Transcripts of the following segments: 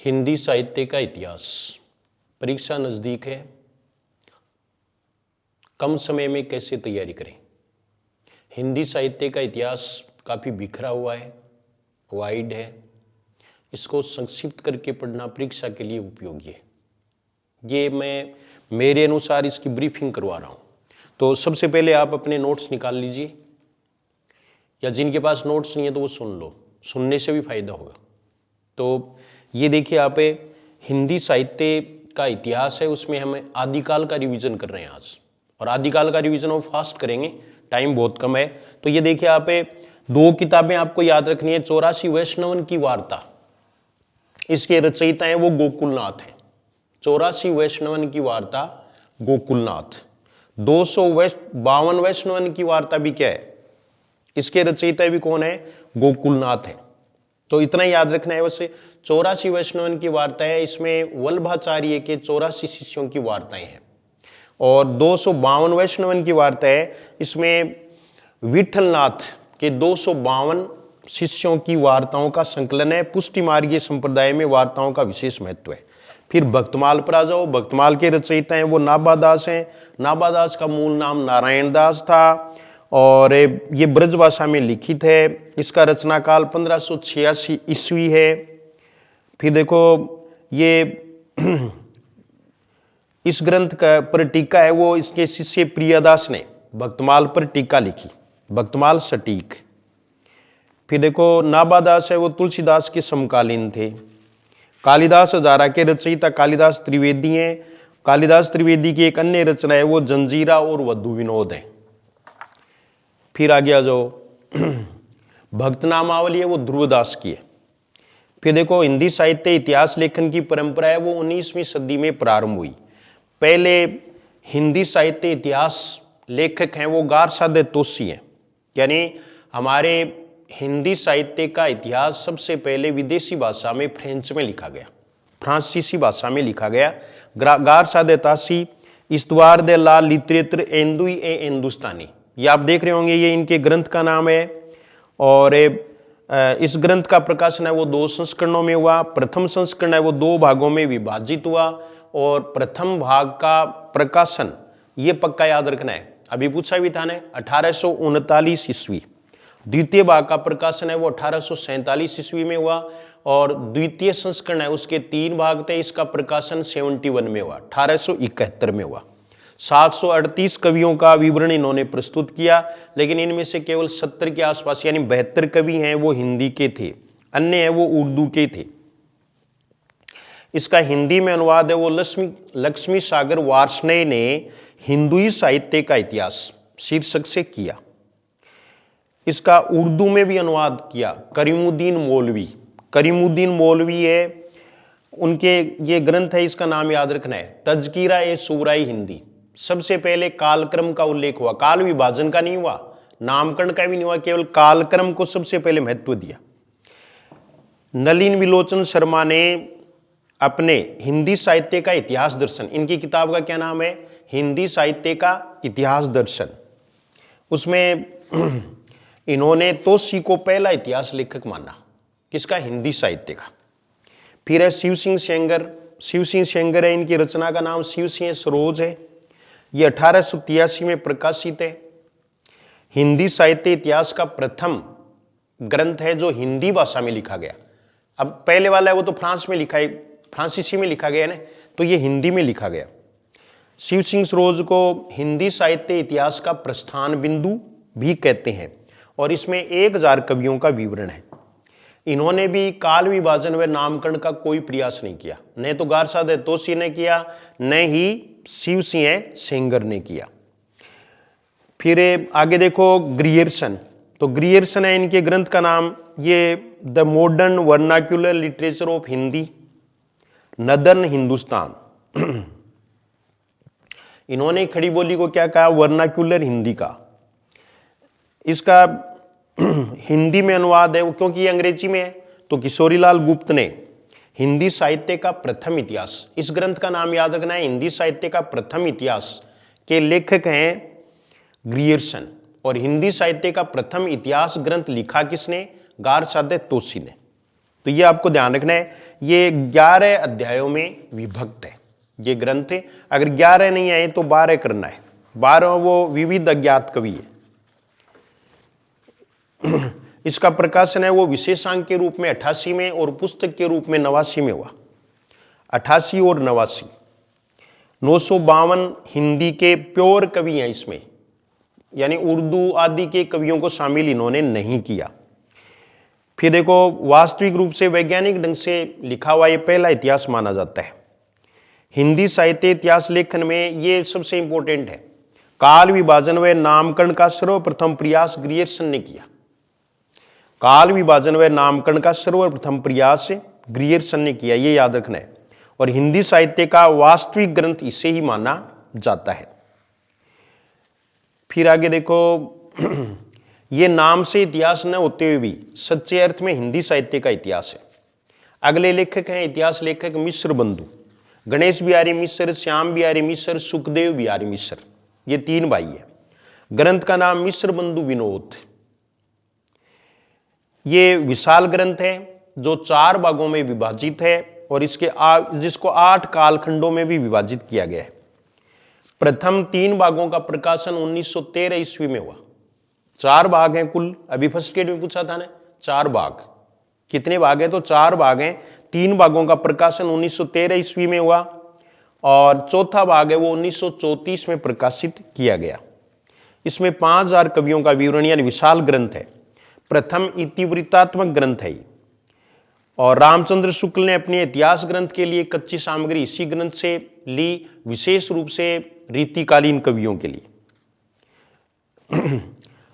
हिंदी साहित्य का इतिहास। परीक्षा नज़दीक है, कम समय में कैसे तैयारी करें। हिंदी साहित्य का इतिहास काफ़ी बिखरा हुआ है, वाइड है। इसको संक्षिप्त करके पढ़ना परीक्षा के लिए उपयोगी है। ये मैं मेरे अनुसार इसकी ब्रीफिंग करवा रहा हूँ। तो सबसे पहले आप अपने नोट्स निकाल लीजिए, या जिनके पास नोट्स नहीं है तो वो सुन लो, सुनने से भी फायदा होगा। तो ये देखिए, आप हिंदी साहित्य का इतिहास है, उसमें हम आदिकाल का रिवीजन कर रहे हैं आज, और आदिकाल का रिवीजन वो फास्ट करेंगे, टाइम बहुत कम है। तो ये देखिए, आप दो किताबें आपको याद रखनी है। 84 वैष्णवन की वार्ता, इसके रचयिता हैं वो गोकुलनाथ है। 84 वैष्णवन की वार्ता गोकुलनाथ। 252 वैष्णवन की वार्ता भी क्या है, इसके रचयिता भी कौन है, गोकुलनाथ है। तो इतना याद रखना है। वैसे 84 वैष्णवन की वार्ता है, इसमें वल्लभाचार्य के 84 शिष्यों की वार्ताएं हैं। और 252 वैष्णवन की वार्ता है, इसमें विठलनाथ के 252 शिष्यों की वार्ताओं का संकलन है। पुष्टि मार्गीय संप्रदाय में वार्ताओं का विशेष महत्व है। फिर भक्तमाल पर आ जाओ। भक्तमाल के रचयिता हैं वो नाभादास हैं। नाभादास का मूल नाम नारायण दास था, और ये ब्रज भाषा में लिखित है। इसका रचना काल 1586 ईस्वी है। फिर देखो, ये इस ग्रंथ का पर टीका है वो इसके शिष्य प्रियदास ने भक्तमाल पर टीका लिखी, भक्तमाल सटीक। फिर देखो, नाभादास है वो तुलसीदास के समकालीन थे। कालिदास हजारा के रचयिता कालिदास त्रिवेदी हैं। कालिदास त्रिवेदी की एक अन्य रचना है वो जंजीरा और वधु विनोद है। फिर आगे आ जाओ, भक्त नामावली है वो ध्रुवदास की है। फिर देखो, हिंदी साहित्य इतिहास लेखन की परंपरा है वो 19वीं सदी में प्रारंभ हुई। पहले हिंदी साहित्य इतिहास लेखक हैं वो गारसादे तोसी हैं। यानी हमारे हिंदी साहित्य का इतिहास सबसे पहले विदेशी भाषा में, फ्रेंच में लिखा गया, फ्रांसीसी भाषा में लिखा गया। गारसादे तासी, इस्तवार दे ला लिटरेचर एंदुई ए हिंदुस्तानी, ये आप देख रहे होंगे, ये इनके ग्रंथ का नाम है। और इस ग्रंथ का प्रकाशन है वो 2 संस्करणों में हुआ। प्रथम संस्करण है वो 2 भागों में विभाजित हुआ, और प्रथम भाग का प्रकाशन, ये पक्का याद रखना है, अभी पूछा भी था ने, 1839 ईस्वी। द्वितीय भाग का प्रकाशन है वो 1847 ईस्वी में हुआ, और द्वितीय संस्करण है उसके 3 भाग थे, इसका प्रकाशन 71 में हुआ, 1871 में हुआ। 738 कवियों का विवरण इन्होंने प्रस्तुत किया, लेकिन इनमें से केवल 70 के आसपास यानी 72 कवि हैं वो हिंदी के थे, अन्य हैं वो उर्दू के थे। इसका हिंदी में अनुवाद है वो लक्ष्मी सागर वार्ष्णेय ने हिंदुई साहित्य का इतिहास शीर्षक से किया। इसका उर्दू में भी अनुवाद किया करीमुद्दीन मौलवी। करीमुद्दीन मौलवी है, उनके ये ग्रंथ है, इसका नाम याद रखना है, तज़किरा ए सूराई हिंदी। सबसे पहले कालक्रम का उल्लेख हुआ, काल विभाजन का नहीं हुआ, नामकरण का भी नहीं हुआ, केवल कालक्रम को सबसे पहले महत्व दिया। नलिन विलोचन शर्मा ने अपने हिंदी साहित्य का इतिहास दर्शन, इनकी किताब का क्या नाम है, हिंदी साहित्य का इतिहास दर्शन, उसमें इन्होंने तोसी को पहला इतिहास लेखक माना। किसका, हिंदी साहित्य का। फिर है शिव सिंह सेंगर। शिव सिंह सेंगर है, इनकी रचना का नाम शिव सिंह सरोज है। ये 1883 में प्रकाशित है। हिंदी साहित्य इतिहास का प्रथम ग्रंथ है जो हिंदी भाषा में लिखा गया। अब पहले वाला है वो तो फ्रांस में लिखा है, फ्रांसीसी में लिखा गया है ना, तो ये हिंदी में लिखा गया। शिव सिंह सरोज को हिंदी साहित्य इतिहास का प्रस्थान बिंदु भी कहते हैं, और इसमें 1000 कवियों का विवरण है। इन्होंने भी काल विभाजन व नामकरण का कोई प्रयास नहीं किया, न तो गारसादे तोसी ने किया, न ही शिव सिंह सेंगर ने किया। फिर आगे देखो, ग्रियर्सन। तो ग्रियर्सन है, इनके ग्रंथ का नाम ये the modern vernacular literature of Hindi, northern Hindustan. इन्होंने खड़ी बोली को क्या कहा, वर्नाक्यूलर हिंदी का। इसका हिंदी में अनुवाद है वो, क्योंकि ये अंग्रेजी में है, तो किशोरीलाल गुप्त ने हिंदी साहित्य का प्रथम इतिहास, इस ग्रंथ का नाम याद रखना है, हिंदी साहित्य का प्रथम इतिहास के लेखक हैं ग्रियर्सन। और हिंदी साहित्य का प्रथम इतिहास ग्रंथ लिखा किसने, गारसादे तोसी ने। तो ये आपको ध्यान रखना है, ये 11 अध्यायों में विभक्त है ये ग्रंथ है। अगर 11 नहीं आए तो 12 करना है। 12 वो विविध अज्ञात कवि है। इसका प्रकाशन है वो विशेषांक के रूप में 88 में और पुस्तक के रूप में 89 में हुआ। 88 और 89, 952 हिंदी के प्योर कवि हैं इसमें, यानी उर्दू आदि के कवियों को शामिल इन्होंने नहीं किया। फिर देखो, वास्तविक रूप से वैज्ञानिक ढंग से लिखा हुआ ये पहला इतिहास माना जाता है। हिंदी साहित्य इतिहास लेखन में ये सबसे इंपॉर्टेंट है। काल विभाजन व नामकरण का सर्वप्रथम प्रयास ग्रियर्सन ने किया। काल विभाजन व नामकरण का सर्वप्रथम प्रयास ग्रियर्सन ने किया, ये याद रखना है। और हिंदी साहित्य का वास्तविक ग्रंथ इसे ही माना जाता है। फिर आगे देखो, ये नाम से इतिहास न होते हुए भी सच्चे अर्थ में हिंदी साहित्य का इतिहास है। अगले लेखक हैं इतिहास लेखक मिश्र बंधु, गणेश बिहारी मिश्र, श्याम बिहारी मिश्र, सुखदेव बिहारी मिश्र, ये 3 भाई है। ग्रंथ का नाम मिश्र बंधु विनोद। ये विशाल ग्रंथ है जो 4 भागों में विभाजित है और जिसको 8 कालखंडों में भी विभाजित किया गया है। प्रथम 3 भागों का प्रकाशन 1913 ईस्वी में हुआ। 4 भाग हैं कुल, अभी फर्स्ट ग्रेड में पूछा था ना, 4 भाग। कितने भाग हैं? तो 4 भाग हैं। 3 भागों का प्रकाशन 1913 ईस्वी में हुआ और चौथा भाग है वो 1934 में प्रकाशित किया गया। इसमें 5000 कवियों का विवरण यानी विशाल ग्रंथ है। प्रथम इतिवृत्तात्मक ग्रंथ है और रामचंद्र शुक्ल ने अपने इतिहास ग्रंथ के लिए कच्ची सामग्री इसी ग्रंथ से ली, विशेष रूप से रीतिकालीन कवियों के लिए।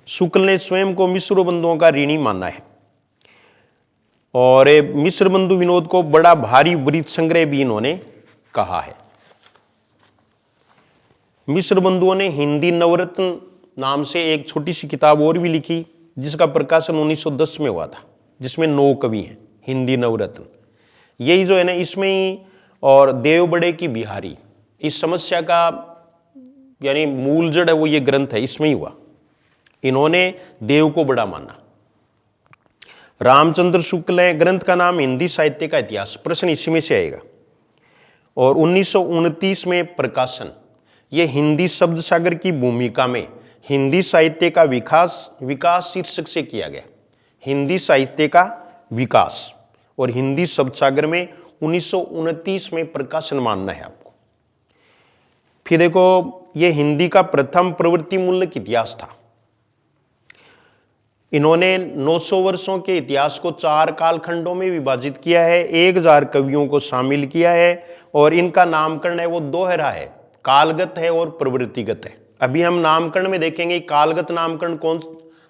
शुक्ल ने स्वयं को मिश्र बंधुओं का ऋणी माना है और मिश्र बंधु विनोद को बड़ा भारी वृत्त संग्रह भी इन्होंने कहा है। मिश्र बंधुओं ने हिंदी नवरत्न नाम से एक छोटी सी किताब और भी लिखी जिसका प्रकाशन 1910 में हुआ था, जिसमें 9 कवि हैं हिंदी नवरत्न। यही जो है ना इसमें ही, और देव बड़े की बिहारी, इस समस्या का यानी मूल जड़ है वो ये ग्रंथ है, इसमें ही हुआ। इन्होंने देव को बड़ा माना। रामचंद्र शुक्ल है, ग्रंथ का नाम हिंदी साहित्य का इतिहास, प्रश्न इसी में से आएगा। और 1929 में प्रकाशन, ये हिंदी शब्द सागर की भूमिका में हिंदी साहित्य का विकास शीर्षक से किया गया। हिंदी साहित्य का विकास और हिंदी शब्द सागर में 1929 में प्रकाशन मानना है आपको। फिर देखो, ये हिंदी का प्रथम प्रवृत्ति मूलक इतिहास था। इन्होंने 900 वर्षों के इतिहास को 4 कालखंडों में विभाजित किया है, 1000 कवियों को शामिल किया है और इनका नामकरण है वो दोहरा है, कालगत है और प्रवृत्तिगत है। अभी हम नामकरण में देखेंगे कालगत नामकरण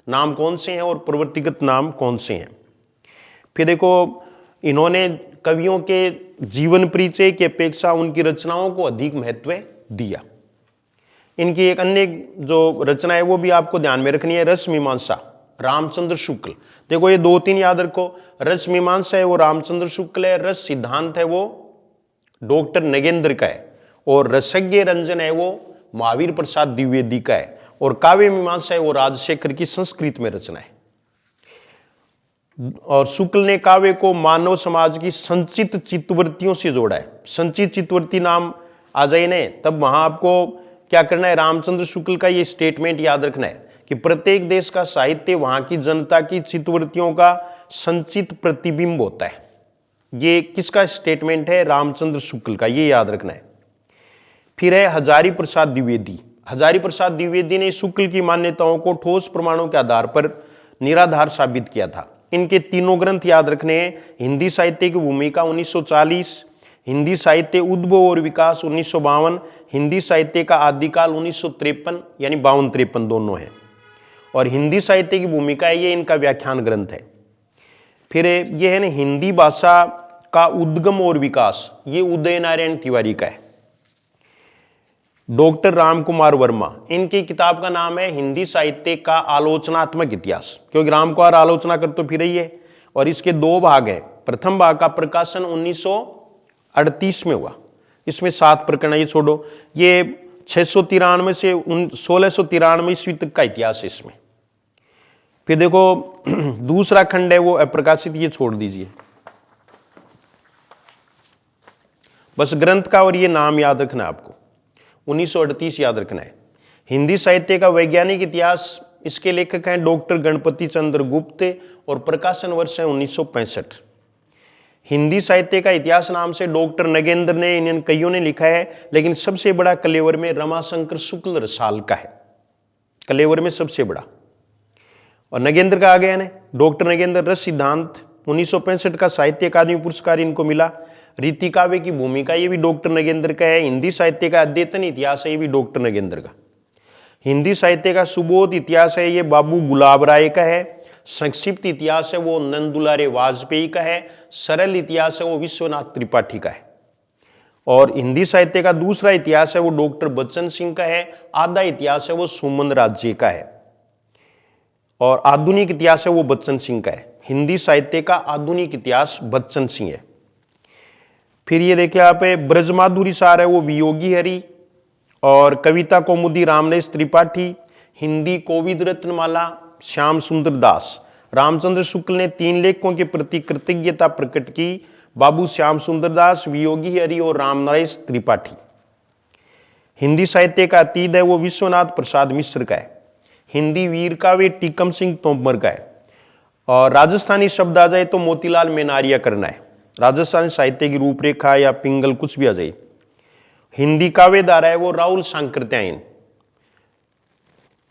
नाम कौन से हैं और प्रवृत्तिगत नाम कौन से हैं। फिर देखो, इन्होंने कवियों के जीवन परिचय की अपेक्षा उनकी रचनाओं को अधिक महत्व दिया। इनकी एक अन्य जो रचना है वो भी आपको ध्यान में रखनी है, रस मीमांसा, रामचंद्र शुक्ल। देखो ये 2-3 याद रखो, रस मीमांसा है वो रामचंद्र शुक्ल है, रस सिद्धांत है वो डॉक्टर नगेंद्र का है और रसज्ञ रंजन है वो महावीर प्रसाद द्विवेदी का है और काव्य मीमांसा है वो राजशेखर की संस्कृत में रचना है। और शुक्ल ने काव्य को मानव समाज की संचित चित्तवृत्तियों से जोड़ा है। संचित चित्तवृत्ति नाम आ जाए ना, तब वहां आपको क्या करना है, रामचंद्र शुक्ल का ये स्टेटमेंट याद रखना है कि प्रत्येक देश का साहित्य वहां की जनता की चित्तवृत्तियों का संचित प्रतिबिंब होता है। ये किसका स्टेटमेंट है? रामचंद्र शुक्ल का, ये याद रखना है। फिर है हजारी प्रसाद द्विवेदी। हजारी प्रसाद द्विवेदी ने शुक्ल की मान्यताओं को ठोस प्रमाणों के आधार पर निराधार साबित किया था। इनके 3 ग्रंथ याद रखने हैं, हिंदी साहित्य की भूमिका 1940, हिंदी साहित्य उद्भव और विकास 1952, हिंदी साहित्य का आदिकाल 1953 यानी 52-53 दोनों हैं, और हिंदी साहित्य की भूमिका है ये इनका व्याख्यान ग्रंथ है। फिर ये है ना हिंदी भाषा का उद्गम और विकास, ये उदय नारायण तिवारी का है। डॉक्टर राम कुमार वर्मा, इनकी किताब का नाम है हिंदी साहित्य का आलोचनात्मक इतिहास, क्योंकि राम कुमार आलोचना कर तो फिर ही है। और इसके 2 भाग हैं। प्रथम भाग का प्रकाशन 1938 में हुआ, इसमें 7 प्रकरण, ये छोड़ो, ये 693 से 1693 ईस्वी तक का इतिहास है इसमें। फिर देखो दूसरा खंड है वो अप्रकाशित, ये छोड़ दीजिए। बस ग्रंथ का और ये नाम याद रखना है आपको, 1938 याद रखना है। हिंदी साहित्य का वैज्ञानिक इतिहास, इसके लेखक हैं डॉक्टर गणपति चंद्र गुप्त और प्रकाशन वर्ष है 1965। हिंदी साहित्य का इतिहास नाम से डॉक्टर नगेंद्र ने, इन कईयों ने लिखा है, लेकिन सबसे बड़ा कलेवर में रमाशंकर शुक्ल रसाल का है, कलेवर में सबसे बड़ा। और नगेंद्र का आ गया ना, डॉक्टर नगेंद्र रस सिद्धांत 1965 का साहित्य अकादमी पुरस्कार इनको मिला। रीति काव्य की भूमिका, ये भी डॉक्टर नगेंद्र का है। हिंदी साहित्य का अद्यतन इतिहास है, ये भी डॉक्टर नगेंद्र का। हिंदी साहित्य का सुबोध इतिहास है, ये बाबू गुलाब राय का है। संक्षिप्त इतिहास है वो नंदुलारे वाजपेयी का है। सरल इतिहास है वो विश्वनाथ त्रिपाठी का है। और हिंदी साहित्य का दूसरा इतिहास है वो डॉक्टर बच्चन सिंह का है। आधा इतिहास है वो सुमन राज्य का है और आधुनिक इतिहास है वो बच्चन सिंह का है। हिंदी साहित्य का आधुनिक इतिहास बच्चन सिंह है। फिर ये देखिए आप, ब्रजमाधुरी सार है वो वियोगी हरि और कविता कौमुदी रामनेश त्रिपाठी। हिंदी कोविद रत्नमाला श्याम सुंदर दास। रामचंद्र शुक्ल ने 3 लेखकों के प्रति कृतज्ञता प्रकट की, बाबू श्याम सुंदर दास, वियोगी हरि और रामनरेश त्रिपाठी। हिंदी साहित्य का अतीत है वो विश्वनाथ प्रसाद मिश्र का है। हिंदी वीर काव्य टीकम सिंह तोमर का है। और राजस्थानी शब्द आ जाए तो मोतीलाल मेनारिया करना है। राजस्थानी साहित्य की रूपरेखा या पिंगल कुछ भी आ जाए। हिंदी काव्य धारा है वो राहुल सांकृत्यायन।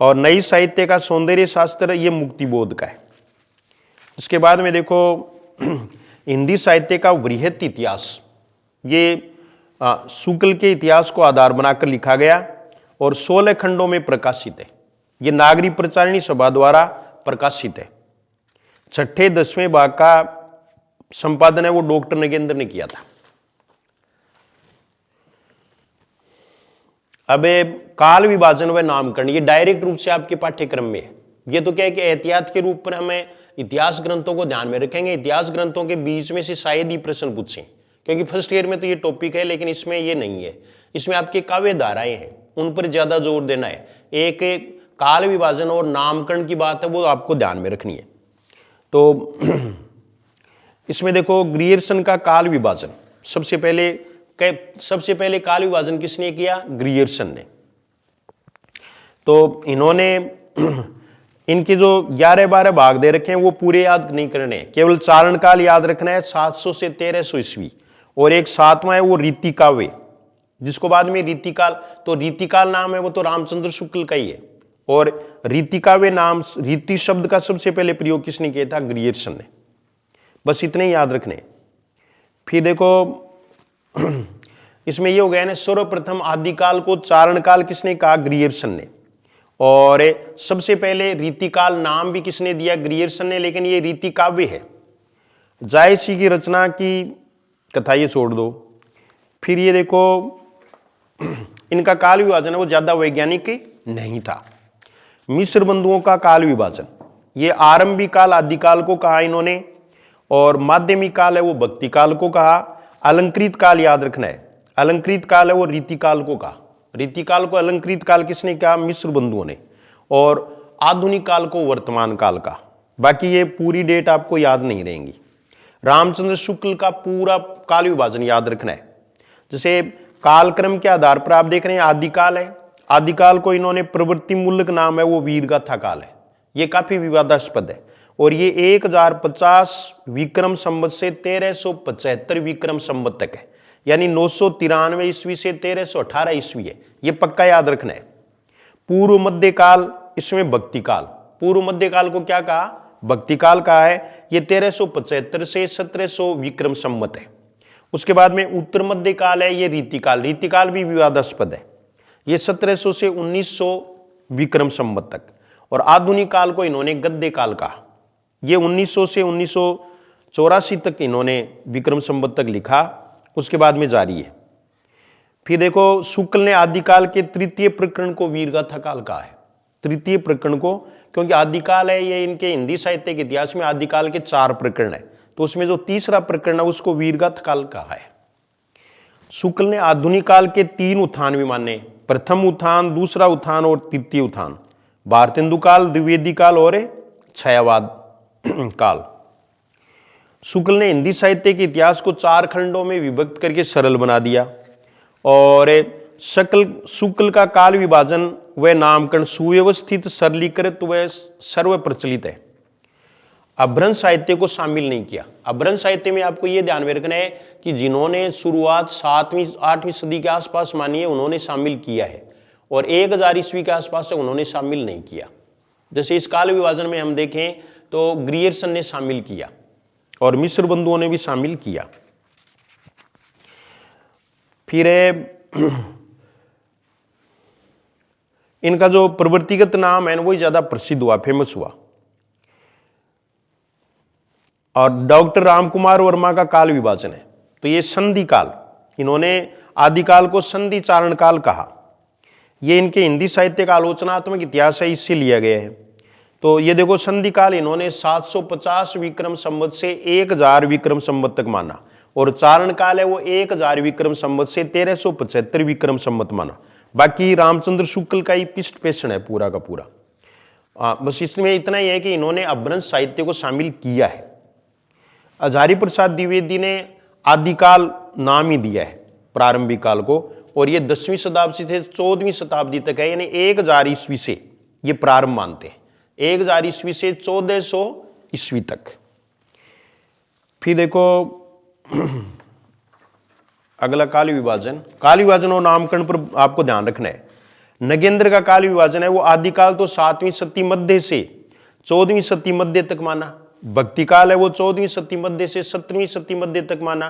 और नई साहित्य का सौंदर्य शास्त्र ये मुक्तिबोध का है। इसके बाद में देखो हिंदी साहित्य का वृहत इतिहास, ये शुक्ल के इतिहास को आधार बनाकर लिखा गया और 16 खंडों में प्रकाशित है। ये नागरी प्रचारिणी सभा द्वारा प्रकाशित है। 6ठे 10वें भाग का संपादन है वो डॉक्टर नगेंद्र ने किया था। अब काल विभाजन व नामकरण, ये डायरेक्ट रूप से आपके पाठ्यक्रम में है। ये तो क्या है कि एहतियात के रूप पर हमें इतिहास ग्रंथों को ध्यान में रखेंगे। इतिहास ग्रंथों के बीच में से शायद ही प्रश्न पूछें, क्योंकि फर्स्ट ईयर में तो ये टॉपिक है, लेकिन इसमें ये नहीं है। इसमें आपके काव्य धाराएं हैं, उन पर ज्यादा जोर देना है। एक काल विभाजन और नामकरण की बात है वो आपको ध्यान में रखनी है। तो इसमें देखो ग्रियर्सन का काल विभाजन, सबसे पहले काल विभाजन किसने किया? ग्रियर्सन ने। तो इन्होंने इनके जो 11-12 भाग दे रखे हैं वो पूरे याद नहीं करने, केवल चारण काल याद रखना है 700 से 1300 ईस्वी। और एक 7वां है वो रीति काव्य, जिसको बाद में रीतिकाल, तो रीतिकाल नाम है वो तो रामचंद्र शुक्ल का ही है। और रीति काव्य नाम, रीति शब्द का सबसे पहले प्रयोग किसने किया था? ग्रियर्सन ने। बस इतने ही याद रखने। फिर देखो इसमें ये हो गया ना, सर्वप्रथम आदिकाल को चारण काल किसने कहा? ग्रियर्सन ने। और सबसे पहले रीतिकाल नाम भी किसने दिया? ग्रियर्सन ने। लेकिन ये रीति काव्य है। जायसी की रचना की कथा ये छोड़ दो। फिर ये देखो इनका काल विभाजन है वो ज्यादा वैज्ञानिक नहीं था। मिश्र बंधुओं का काल विभाजन, ये आरंभिक काल आदिकाल को कहा इन्होंने, और माध्यमिक काल है वो भक्ति काल को कहा। अलंकृत काल याद रखना है, अलंकृत काल है वो रीतिकाल को कहा। रीतिकाल को अलंकृत काल किसने कहा? मिश्र बंधुओं ने। और आधुनिक काल को वर्तमान काल का। बाकी ये पूरी डेट आपको याद नहीं रहेंगी। रामचंद्र शुक्ल का पूरा काल विभाजन याद रखना है। जैसे कालक्रम के आधार पर आप देख रहे हैं आदिकाल है, आदिकाल को इन्होंने प्रवृत्ति मूलक नाम है वो वीरगाथा काल है। ये काफी विवादास्पद है। और ये 1050 विक्रम संवत से 1375 विक्रम संवत तक है, यानी 993 ईस्वी से 1318 ईस्वी है। ये पक्का याद रखना है। पूर्व मध्यकाल, इसमें भक्ति काल। पूर्व मध्यकाल को क्या कहा? भक्ति काल कहा है। ये 1375 से 1700 विक्रम संवत है। उसके बाद में उत्तर मध्यकाल है, ये रीतिकाल। रीतिकाल भी विवादास्पद है, ये 1700 से 1900 विक्रम संवत तक। और आधुनिक काल को इन्होंने गद्य काल कहा। ये 1900 से 1984 तक इन्होंने विक्रम संवत तक लिखा, उसके बाद में जारी है। फिर देखो शुक्ल ने आदिकाल के तृतीय प्रकरण को वीरगाथा काल कहा है। तृतीय प्रकरण को, क्योंकि आदिकाल है ये इनके हिंदी साहित्य के इतिहास में आदिकाल के 4 प्रकरण है, तो उसमें जो तीसरा प्रकरण है उसको वीरगाथा काल कहा है। शुक्ल ने आधुनिक काल के 3 उत्थान भी माने, प्रथम उत्थान, दूसरा उत्थान और तृतीय उत्थान। भारतेंदु काल, द्विवेदी काल और छायावाद काल। शुक्ल ने हिंदी साहित्य के इतिहास को 4 खंडों में विभक्त करके सरल बना दिया। और शुक्ल का काल विभाजन व नामकरण सुव्यवस्थित, सरलीकृत व सर्व प्रचलित है। अभ्रंश साहित्य को शामिल नहीं किया। अभ्रंश साहित्य में आपको यह ध्यान में रखना है कि जिन्होंने शुरुआत 7वीं 8वीं सदी के आसपास मानी है उन्होंने शामिल किया है, और 1000 ईस्वी के आसपास से उन्होंने शामिल नहीं किया। जैसे इस काल विभाजन में हम देखें तो ग्रियर्सन ने शामिल किया और मिस्र बंधुओं ने भी शामिल किया। फिर इनका जो प्रवृत्तिगत नाम है वही ज्यादा प्रसिद्ध हुआ, फेमस हुआ। और डॉक्टर रामकुमार वर्मा का काल विभाजन है, तो ये संधि काल, इन्होंने आदिकाल को संधि चारण काल कहा। ये इनके हिंदी साहित्य का आलोचनात्मक इतिहास है, इससे लिया गया है। तो ये देखो संधि काल इन्होंने 750 विक्रम संवत से 1000 विक्रम संवत तक माना, और चारण काल है वो 1000 विक्रम संवत से 1375 विक्रम संवत माना। बाकी रामचंद्र शुक्ल का ही पिष्ट पेषण है पूरा का पूरा। बस इसमें इतना ही है कि इन्होंने अभ्रंश साहित्य को शामिल किया है। हजारी प्रसाद द्विवेदी ने आदिकाल नाम ही दिया है प्रारंभिक काल को, और ये 10वीं शताब्दी से 14वीं शताब्दी तक है, यानी 1000 ईस्वी से ये प्रारंभ मानते हैं, 1000 ईस्वी से 1400 ईस्वी तक। फिर देखो अगला काल विभाजन। काल विभाजन और नामकरण पर आपको ध्यान रखना है। नगेंद्र का काल विभाजन है वो आदिकाल तो 7वीं शती मध्य से 14वीं शती मध्य तक माना। भक्ति काल है वो 14वीं शती मध्य से 17वीं शती मध्य तक माना।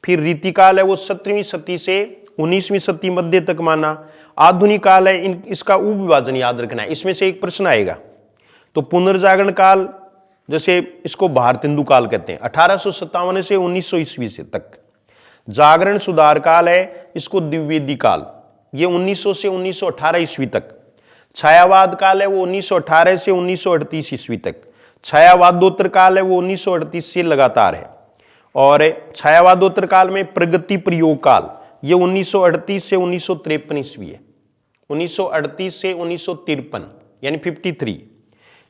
फिर रीतिकाल है वो 17वीं शती से 19वीं शती मध्य तक माना। आधुनिक काल है, इसका उपविभाजन याद रखना है, इसमें से एक प्रश्न आएगा। तो पुनर्जागरण काल, जैसे इसको भारतेंदु काल कहते हैं, 1857 से 1900 ईस्वी से तक। जागरण सुधार काल है, इसको द्विवेदी काल, ये 1900 से 1918 ईस्वी तक। छायावाद काल है वो 1918 से 1938 ईस्वी तक। छायावादोत्तर काल है वो 1938 से लगातार है। और छायावादोत्तर काल में प्रगति प्रयोग काल, ये 1938 से 1953 ईस्वी है। 1938 से 1953 यानी 53।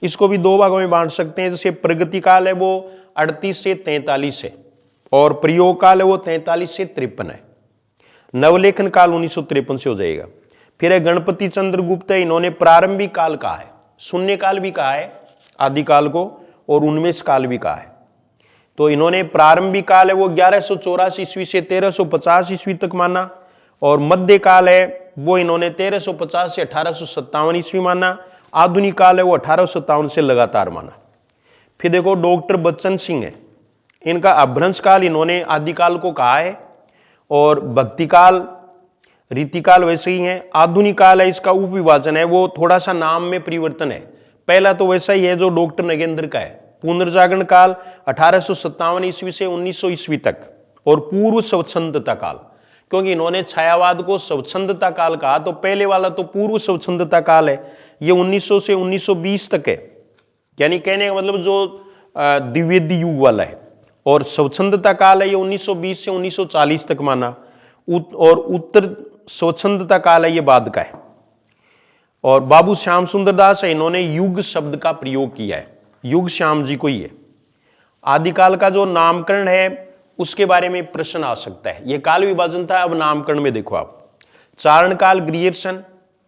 इसको भी 2 भागों में बांट सकते हैं। जैसे प्रगति काल है वो 38 से 43 है, और प्रयोग काल है वो 43 से 53 है। नवलेखन काल 1953 से हो जाएगा। फिर है गणपति चंद्र गुप्त है, इन्होंने प्रारंभिक काल कहा है, शून्य काल भी कहा है आदिकाल को, और उन्मेष काल भी कहा है। तो इन्होंने प्रारंभिक काल है वो 1184 ईस्वी से 1350 ईस्वी तक माना, और मध्य काल है वो इन्होंने 1350 से 1857 ईस्वी माना। आधुनिक काल है वो 1857 से लगातार माना। फिर देखो डॉक्टर बच्चन सिंह है, इनका अभ्रंश काल इन्होंने आदिकाल को कहा है, और भक्ति काल रीतिकाल वैसे ही है। आधुनिक काल है, इसका उपविभाजन है वो थोड़ा सा नाम में परिवर्तन है। पहला तो वैसा ही है जो डॉक्टर नगेंद्र का है। पुनर्जागरण काल 1857 ईस्वी से 1900 ईस्वी तक, और पूर्व स्वच्छंदता काल, क्योंकि इन्होंने छायावाद को स्वच्छंदता काल कहा, तो पहले वाला तो पूर्व स्वच्छंदता काल है, ये 1900 से 1920 तक है, यानी कहने का मतलब जो द्विवेदी युग वाला है। और स्वच्छंदता काल है ये 1920 से 1940 तक माना, और उत्तर स्वच्छंदता काल है ये बाद का है। और बाबू श्याम सुंदर दास है, इन्होंने युग शब्द का प्रयोग किया है, युग श्याम जी को ही है। आदिकाल का जो नामकरण है उसके बारे में प्रश्न आ सकता है। यह काल विभाजन था। अब नामकरण में देखो आप, चारण काल ग्रियर्सन,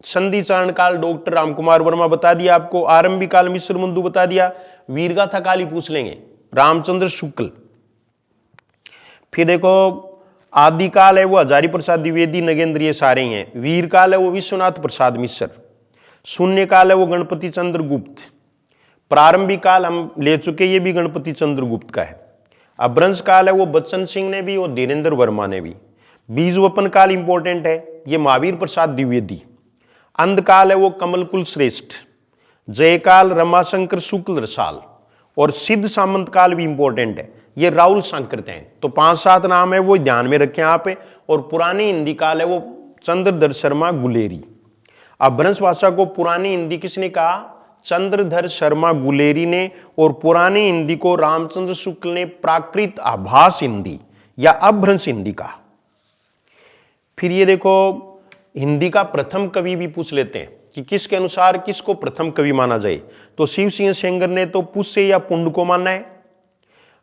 संधि चारण काल डॉक्टर रामकुमार वर्मा बता दिया आपको, आरंभिक काल मिस्र बंधु बता दिया, वीरगाथा काल ही पूछ लेंगे रामचंद्र शुक्ल। फिर देखो आदिकाल है वो हजारी प्रसाद द्विवेदी नगेंद्र, ये सारे ही हैं। वीर काल है वो विश्वनाथ प्रसाद मिश्र। शून्य काल है वो गणपति चंद्र गुप्त। प्रारंभिक काल हम ले चुके, ये भी गणपति चंद्र गुप्त का है। अभ्रंश काल है वो बच्चन सिंह ने भी और धीरेन्द्र वर्मा ने भी। बीजवपन काल इंपॉर्टेंट है, ये महावीर प्रसाद द्विवेदी। अंधकाल है वो कमलकुल श्रेष्ठ। जयकाल रमाशंकर शुक्ल रसाल। और सिद्ध सामंत काल भी इंपॉर्टेंट है, ये राहुल सांकृत हैं। तो 5-7 नाम है वो ध्यान में रखें आप। और पुरानी हिंदी काल है वो चंद्रधर शर्मा गुलेरी। अभ्रंश भाषा को पुरानी हिंदी किसने कहा? चंद्रधर शर्मा गुलेरी ने। और पुरानी हिंदी को रामचंद्र शुक्ल ने प्राकृत आभास हिंदी या अभ्रंश हिंदी कहा। फिर ये देखो हिंदी का प्रथम कवि भी पूछ लेते हैं कि किसके अनुसार किसको प्रथम कवि माना जाए। तो शिव सिंह सेंगर ने तो पुष्य या पुंड को माना है।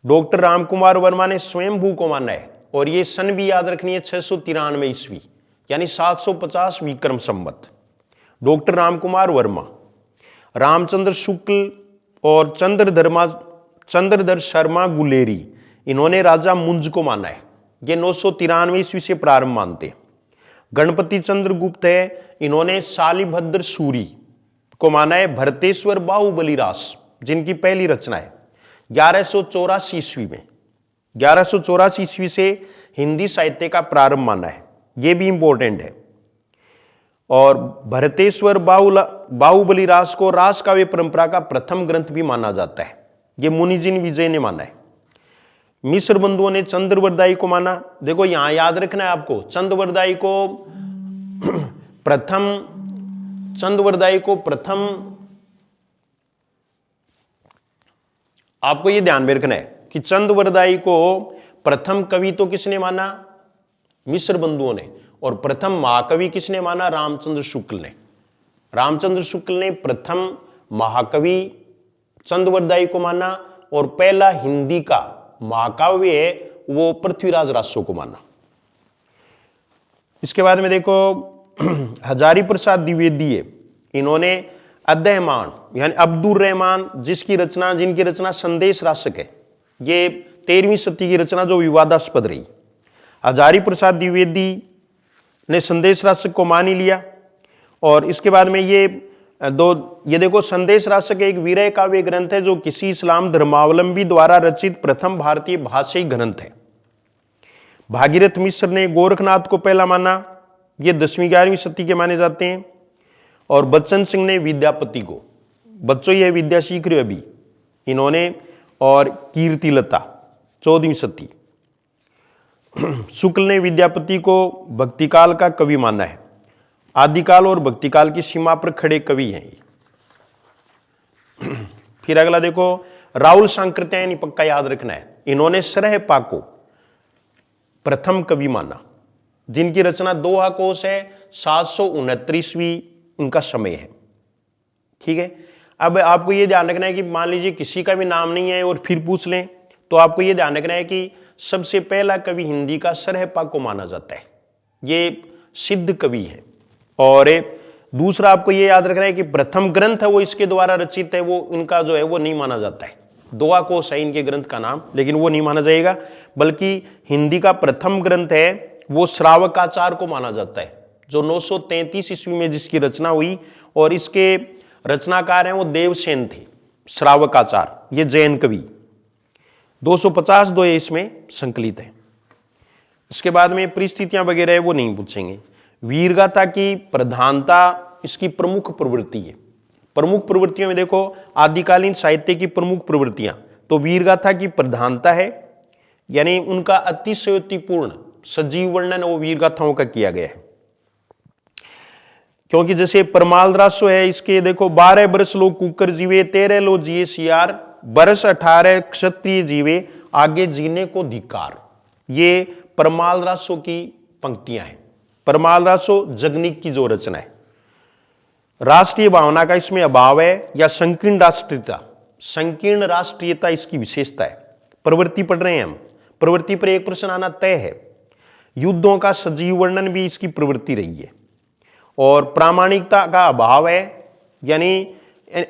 डॉक्टर रामकुमार वर्मा ने स्वयंभू को माना है, और ये सन भी याद रखनी है 693 ईस्वी, यानी 750 विक्रम संवत। डॉक्टर रामकुमार वर्मा, रामचंद्र शुक्ल और चंद्रधर शर्मा गुलेरी, इन्होंने राजा मुंज को माना है, ये 993 ईस्वी से प्रारंभ मानते हैं। गणपति चंद्र गुप्त है, इन्होंने शालिभद्र सूरी को माना है। भरतेश्वर बाहुबली रास, जिनकी पहली रचना है 1184 ईस्वी में, 1184 ईस्वी से हिंदी साहित्य का प्रारंभ माना है, यह भी इंपॉर्टेंट है। और भरतेश्वर बाहुबली रास को रास काव्य परंपरा का प्रथम ग्रंथ भी माना जाता है, यह मुनिजिन विजय ने माना है। मिस्र बंधुओं ने चंद्रवरदायी को माना। देखो यहां याद रखना है आपको, चंद्रवरदायी को प्रथम आपको यह ध्यान में रखना है कि चंद्रवरदायी को प्रथम कवि तो किसने माना? मिस्र बंधुओं ने। और प्रथम महाकवि किसने माना? रामचंद्र शुक्ल ने। रामचंद्र शुक्ल ने प्रथम महाकवि चंद्रवरदायी को माना, और पहला हिंदी का महाकाव्य है वो पृथ्वीराज रासो को माना। इसके बाद में देखो हजारी प्रसाद द्विवेदी है, इन्होंने अद्दहमान यानी अब्दुल रहमान जिनकी रचना संदेश रासक है, ये 13वीं शती की रचना जो विवादास्पद रही। हजारी प्रसाद द्विवेदी ने संदेश रासक को मान ही लिया। और इसके बाद में ये देखो संदेश रासक एक वीरय काव्य ग्रंथ है जो किसी इस्लाम धर्मावलंबी द्वारा रचित प्रथम भारतीय भाषाई ग्रंथ है। भागीरथ मिश्र ने गोरखनाथ को पहला माना, ये 10वीं-11वीं शती के माने जाते हैं। और बच्चन सिंह ने विद्यापति को, बच्चों ये विद्या सीख रहे अभी, इन्होंने, और कीर्तिलता 14वीं शती। शुक्ल ने विद्यापति को भक्तिकाल का कवि माना है। आदिकाल और भक्तिकाल की सीमा पर खड़े कवि हैं ये। फिर अगला देखो राहुल सांकृत्यायन, पक्का याद रखना है, इन्होंने सरहपा को प्रथम कवि माना, जिनकी रचना दोहा कोश है, 769वीं इनका समय है। ठीक है, अब आपको यह ध्यान रखना है कि मान लीजिए किसी का भी नाम नहीं है और फिर पूछ लें, तो आपको यह ध्यान रखना है कि सबसे पहला कवि हिंदी का सरहपा को माना जाता है, ये सिद्ध कवि है। और दूसरा आपको यह याद रखना है कि प्रथम ग्रंथ है वो इसके द्वारा रचित है, वो इनका जो है वो नहीं माना जाता है। दोहा कोश है इनके ग्रंथ का नाम, लेकिन वो नहीं माना जाएगा, बल्कि हिंदी का प्रथम ग्रंथ है वो श्रावकाचार को माना जाता है, जो 933 ईस्वी में जिसकी रचना हुई। और इसके रचनाकार हैं वो देवसेन थे, श्रावकाचार, ये जैन कवि, 250 दो इसमें संकलित है। इसके बाद में परिस्थितियां वगैरह है वो नहीं पूछेंगे। वीरगाथा की प्रधानता इसकी प्रमुख प्रवृत्ति है। प्रमुख प्रवृत्तियों में देखो आदिकालीन साहित्य की प्रमुख प्रवृत्तियां, तो वीरगाथा की प्रधानता है, यानी उनका अतिशयोक्तिपूर्ण सजीव वर्णन वो वीरगाथाओं का किया गया है। क्योंकि जैसे परमाल रासो है, इसके देखो 12 बरस लोग कुकर जीवे, 13 लो जिए सियार, बरस 18 क्षत्रिय जीवे, आगे जीने को धिकार। ये परमाल रासो की पंक्तियां हैं। परमाल रासो जगनिक की जो रचना है। राष्ट्रीय भावना का इसमें अभाव है, या संकीर्ण राष्ट्रीयता इसकी विशेषता है। प्रवृत्ति पढ़ रहे हैं हम, प्रवृत्ति पर एक प्रश्न आना तय है। युद्धों का सजीव वर्णन भी इसकी प्रवृत्ति रही है। और प्रामाणिकता का अभाव है, यानी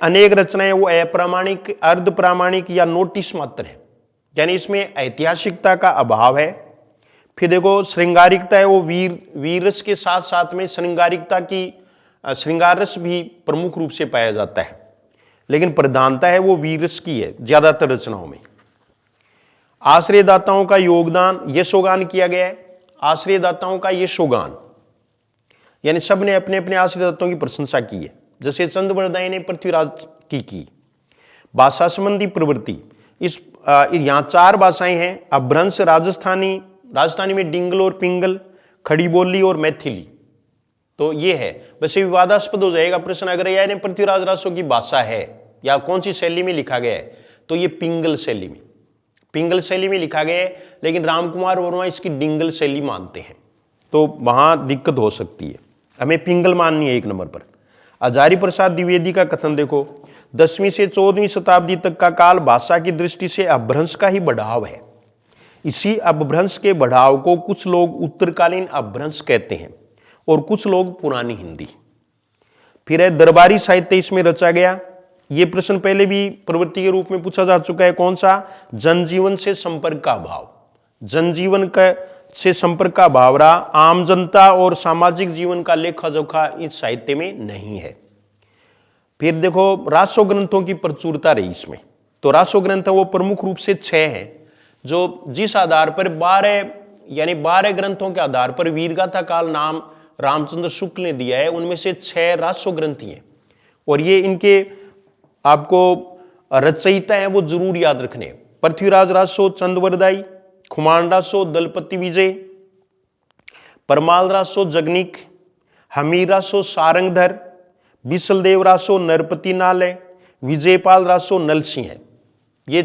अनेक रचनाएं वो अप्रामाणिक, अर्ध प्रामाणिक या नोटिस मात्र है, यानी इसमें ऐतिहासिकता का अभाव है। फिर देखो श्रृंगारिकता है, वो वीर रस के साथ साथ में श्रृंगारिकता की श्रृंगार रस भी प्रमुख रूप से पाया जाता है, लेकिन प्रधानता है वो वीर रस की है ज्यादातर रचनाओं में। आश्रयदाताओं का योगदान, यशोगान किया गया है। आश्रयदाताओं का यशोगान, यानी सबने अपने अपने आश्रयदाताओं की प्रशंसा की है, जैसे चंद्रवरदायी ने पृथ्वीराज की। भाषा संबंधी प्रवृत्ति, यहां 4 भाषाएं हैं, अपभ्रंश, राजस्थानी में डिंगल और पिंगल, खड़ी बोली और मैथिली। तो ये है, वैसे विवादास्पद हो जाएगा प्रश्न अगर यह पृथ्वीराज रासो की भाषा है या कौन सी शैली में लिखा गया है, तो ये पिंगल शैली में लिखा गया है, लेकिन रामकुमार वर्मा इसकी डिंगल शैली मानते हैं, तो वहां दिक्कत हो सकती है। हमें पिंगल माननी है 1 नंबर पर। हजारी प्रसाद द्विवेदी का कथन देखो, 10वीं से 14वीं शताब्दी तक का काल भाषा की दृष्टि से अपभ्रंश का ही बढ़ाव है। इसी अपभ्रंश के बढ़ाव को कुछ लोग उत्तरकालीन अपभ्रंश कहते हैं और कुछ लोग पुरानी हिंदी। फिर है दरबारी साहित्य इसमें रचा गया। यह प्रश्न पहले भी प्रवृत्ति के रूप में पूछा जा चुका है। कौन सा? जनजीवन से संपर्क का अभाव। जनजीवन का से संपर्क का अभाव रहा। आम जनता और सामाजिक जीवन का लेखा जोखा इस साहित्य में नहीं है। फिर देखो रासो ग्रंथों की प्रचुरता रही इसमें। तो रासो ग्रंथ वो प्रमुख रूप से 6 हैं, जो जिस आधार पर 12 ग्रंथों के आधार पर वीरगाथा काल नाम रामचंद्र शुक्ल ने दिया है। उनमें से 6 रासो ग्रंथी हैं और ये इनके आपको रचयिता है वो जरूर याद रखने। पृथ्वीराज रासो चंदवरदाई, खुमान रासो दलपति विजय, परमाल रासो जगनिक, हमीर रासो सारंगधर, बिसलदेव रासो नरपति नालय, विजयपाल रासो नलसिंह है। ये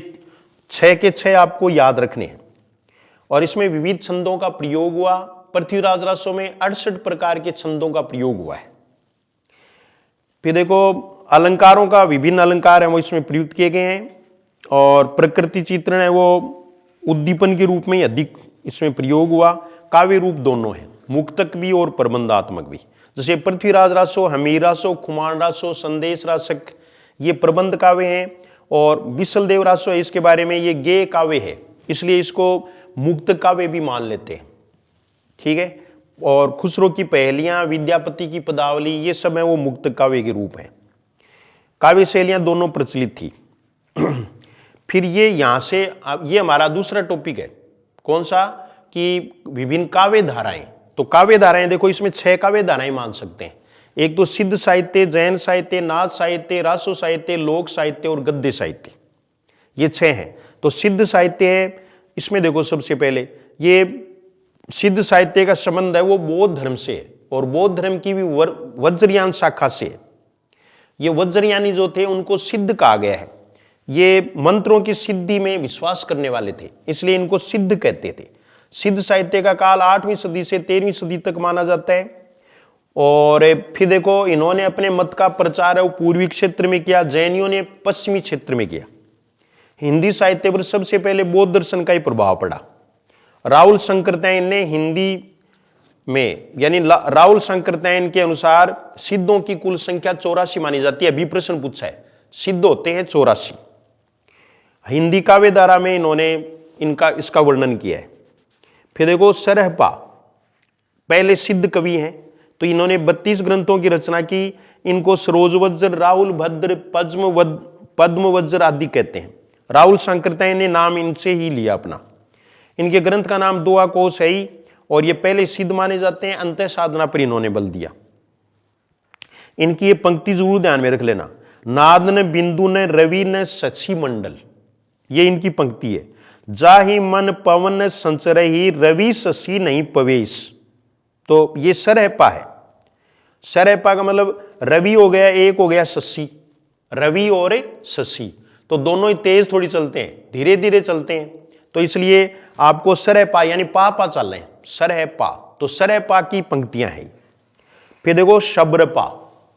6 के 6 आपको याद रखने हैं। और इसमें विविध छंदों का प्रयोग हुआ। पृथ्वीराज रासो में 68 प्रकार के छंदों का प्रयोग हुआ है। फिर देखो अलंकारों का विभिन्न अलंकार है वो इसमें प्रयुक्त किए गए हैं और प्रकृति चित्रण है वो उद्दीपन के रूप में अधिक इसमें प्रयोग हुआ। काव्य रूप दोनों है, मुक्तक भी और प्रबंधात्मक भी। जैसे पृथ्वीराज रासो, हमीर रासो, खुमान रासो, संदेश रासक ये प्रबंध काव्य हैं और बिसलदेव रासो है इसके बारे में ये गेय काव्य है, इसलिए इसको मुक्त काव्य भी मान लेते हैं। ठीक है। और खुसरो की पहेलियां, विद्यापति की पदावली ये सब है वो मुक्त काव्य के रूप हैं। काव्य शैलियां दोनों प्रचलित थी। फिर ये यहां से ये हमारा दूसरा टॉपिक है। कौन सा? कि विभिन्न काव्य धाराएं। तो काव्य धाराएं देखो इसमें 6 काव्य धाराएं मान सकते हैं। एक तो सिद्ध साहित्य, जैन साहित्य, नाथ साहित्य, रासो साहित्य, लोक साहित्य और गद्य साहित्य, ये 6 हैं। तो सिद्ध साहित्य है, इसमें देखो सबसे पहले ये सिद्ध साहित्य का संबंध है वो बौद्ध धर्म से है और बौद्ध धर्म की भी वज्रयान शाखा से है। ये वज्रयानी जो थे उनको सिद्ध कहा गया है। ये मंत्रों की सिद्धि में विश्वास करने वाले थे, इसलिए इनको सिद्ध कहते थे। सिद्ध साहित्य का काल 8वीं सदी से 13वीं सदी तक माना जाता है। और फिर देखो इन्होंने अपने मत का प्रचार है पूर्वी क्षेत्र में किया, जैनियों ने पश्चिमी क्षेत्र में किया। हिंदी साहित्य पर सबसे पहले बौद्ध दर्शन का ही प्रभाव पड़ा। राहुल शंकरतैन ने हिंदी में यानी राहुल शंकरतैन के अनुसार सिद्धों की कुल संख्या 84 मानी जाती है। अभी प्रश्न पूछा है, सिद्ध होते हैं 84। हिंदी काव्य धारा में इन्होंने इसका वर्णन किया है। फिर देखो सरहपा पहले सिद्ध कवि हैं, तो इन्होंने 32 ग्रंथों की रचना की। इनको सरोजवज्र, राहुल भद्र, पद्मवज्र आदि कहते हैं। राहुल शंकरतैन ने नाम इनसे ही लिया अपना। इनके ग्रंथ का नाम दोहा कोश है ही और ये पहले सिद्ध माने जाते हैं। अंतः साधना पर इन्होंने बल दिया। इनकी ये पंक्ति जरूर ध्यान में रख लेना, नाद न बिंदु न रवि न शशि मंडल, ये इनकी पंक्ति है। जाहि मन पवन संचरहि रवि शशि नहीं पवेश। तो ये सरहपा है। सरहपा का मतलब रवि हो गया, एक हो गया शशि, रवि और शशि, तो दोनों ही तेज थोड़ी चलते हैं, धीरे धीरे चलते हैं। तो इसलिए आपको सरहपा यानी पा चल रहे हैं, सरहपा। तो सरहपा की पंक्तियां हैं। फिर देखो शबरपा,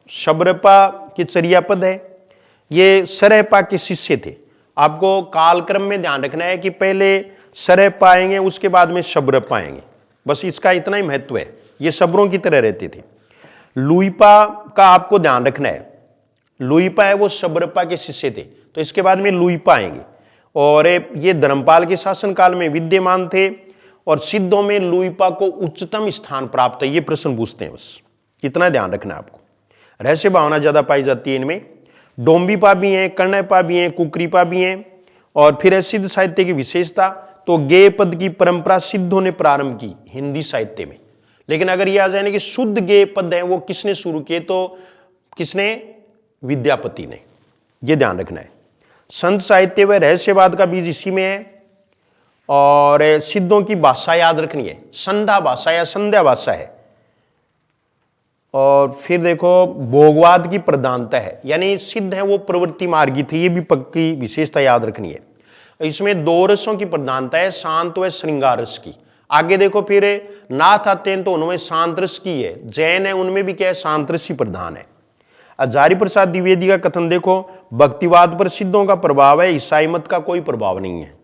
शबरपा के चर्या पद है। ये सरहपा के शिष्य थे। आपको कालक्रम में ध्यान रखना है कि पहले सरहपा आएंगे उसके बाद में शबरपा आएंगे, बस इसका इतना ही महत्व है। ये शबरों की तरह रहते थे। लुईपा का आपको ध्यान रखना है, लुईपा है वो शबरपा के शिष्य थे, तो इसके बाद में लुईपा आएंगे। और ये धर्मपाल के शासन काल में विद्यमान थे और सिद्धों में लुईपा को उच्चतम स्थान प्राप्त है। ये प्रश्न पूछते हैं, बस इतना ध्यान रखना है आपको। रहस्य भावना ज्यादा पाई जाती है इनमें। डोंबीपा भी हैं, कर्णपा भी हैं, कुकरीपा भी हैं। और फिर है सिद्ध साहित्य की विशेषता, तो गेय पद की परंपरा सिद्धों ने प्रारंभ की हिंदी साहित्य में। लेकिन अगर यह आ जाए कि शुद्ध गेय पद है वो किसने शुरू किए, तो किसने? विद्यापति ने। यह ध्यान रखना है। संत साहित्य व रहस्यवाद का बीज इसी में है। और सिद्धों की भाषा याद रखनी है, संध्या भाषा या संध्या भाषा है। और फिर देखो भोगवाद की प्रधानता है, यानी सिद्ध है वो प्रवृत्ति मार्गी थे, ये भी पक्की विशेषता याद रखनी है। इसमें 2 रसों की प्रधानता है, शांत व श्रृंगार रस की। आगे देखो फिर नाथ आते हैं तो उनमें शांत रस की है। जैन है उनमें भी क्या है, शांत रस ही प्रधान है। आचार्य प्रसाद द्विवेदी का कथन देखो, भक्तिवाद पर सिद्धों का प्रभाव है, ईसाई मत का कोई प्रभाव नहीं है।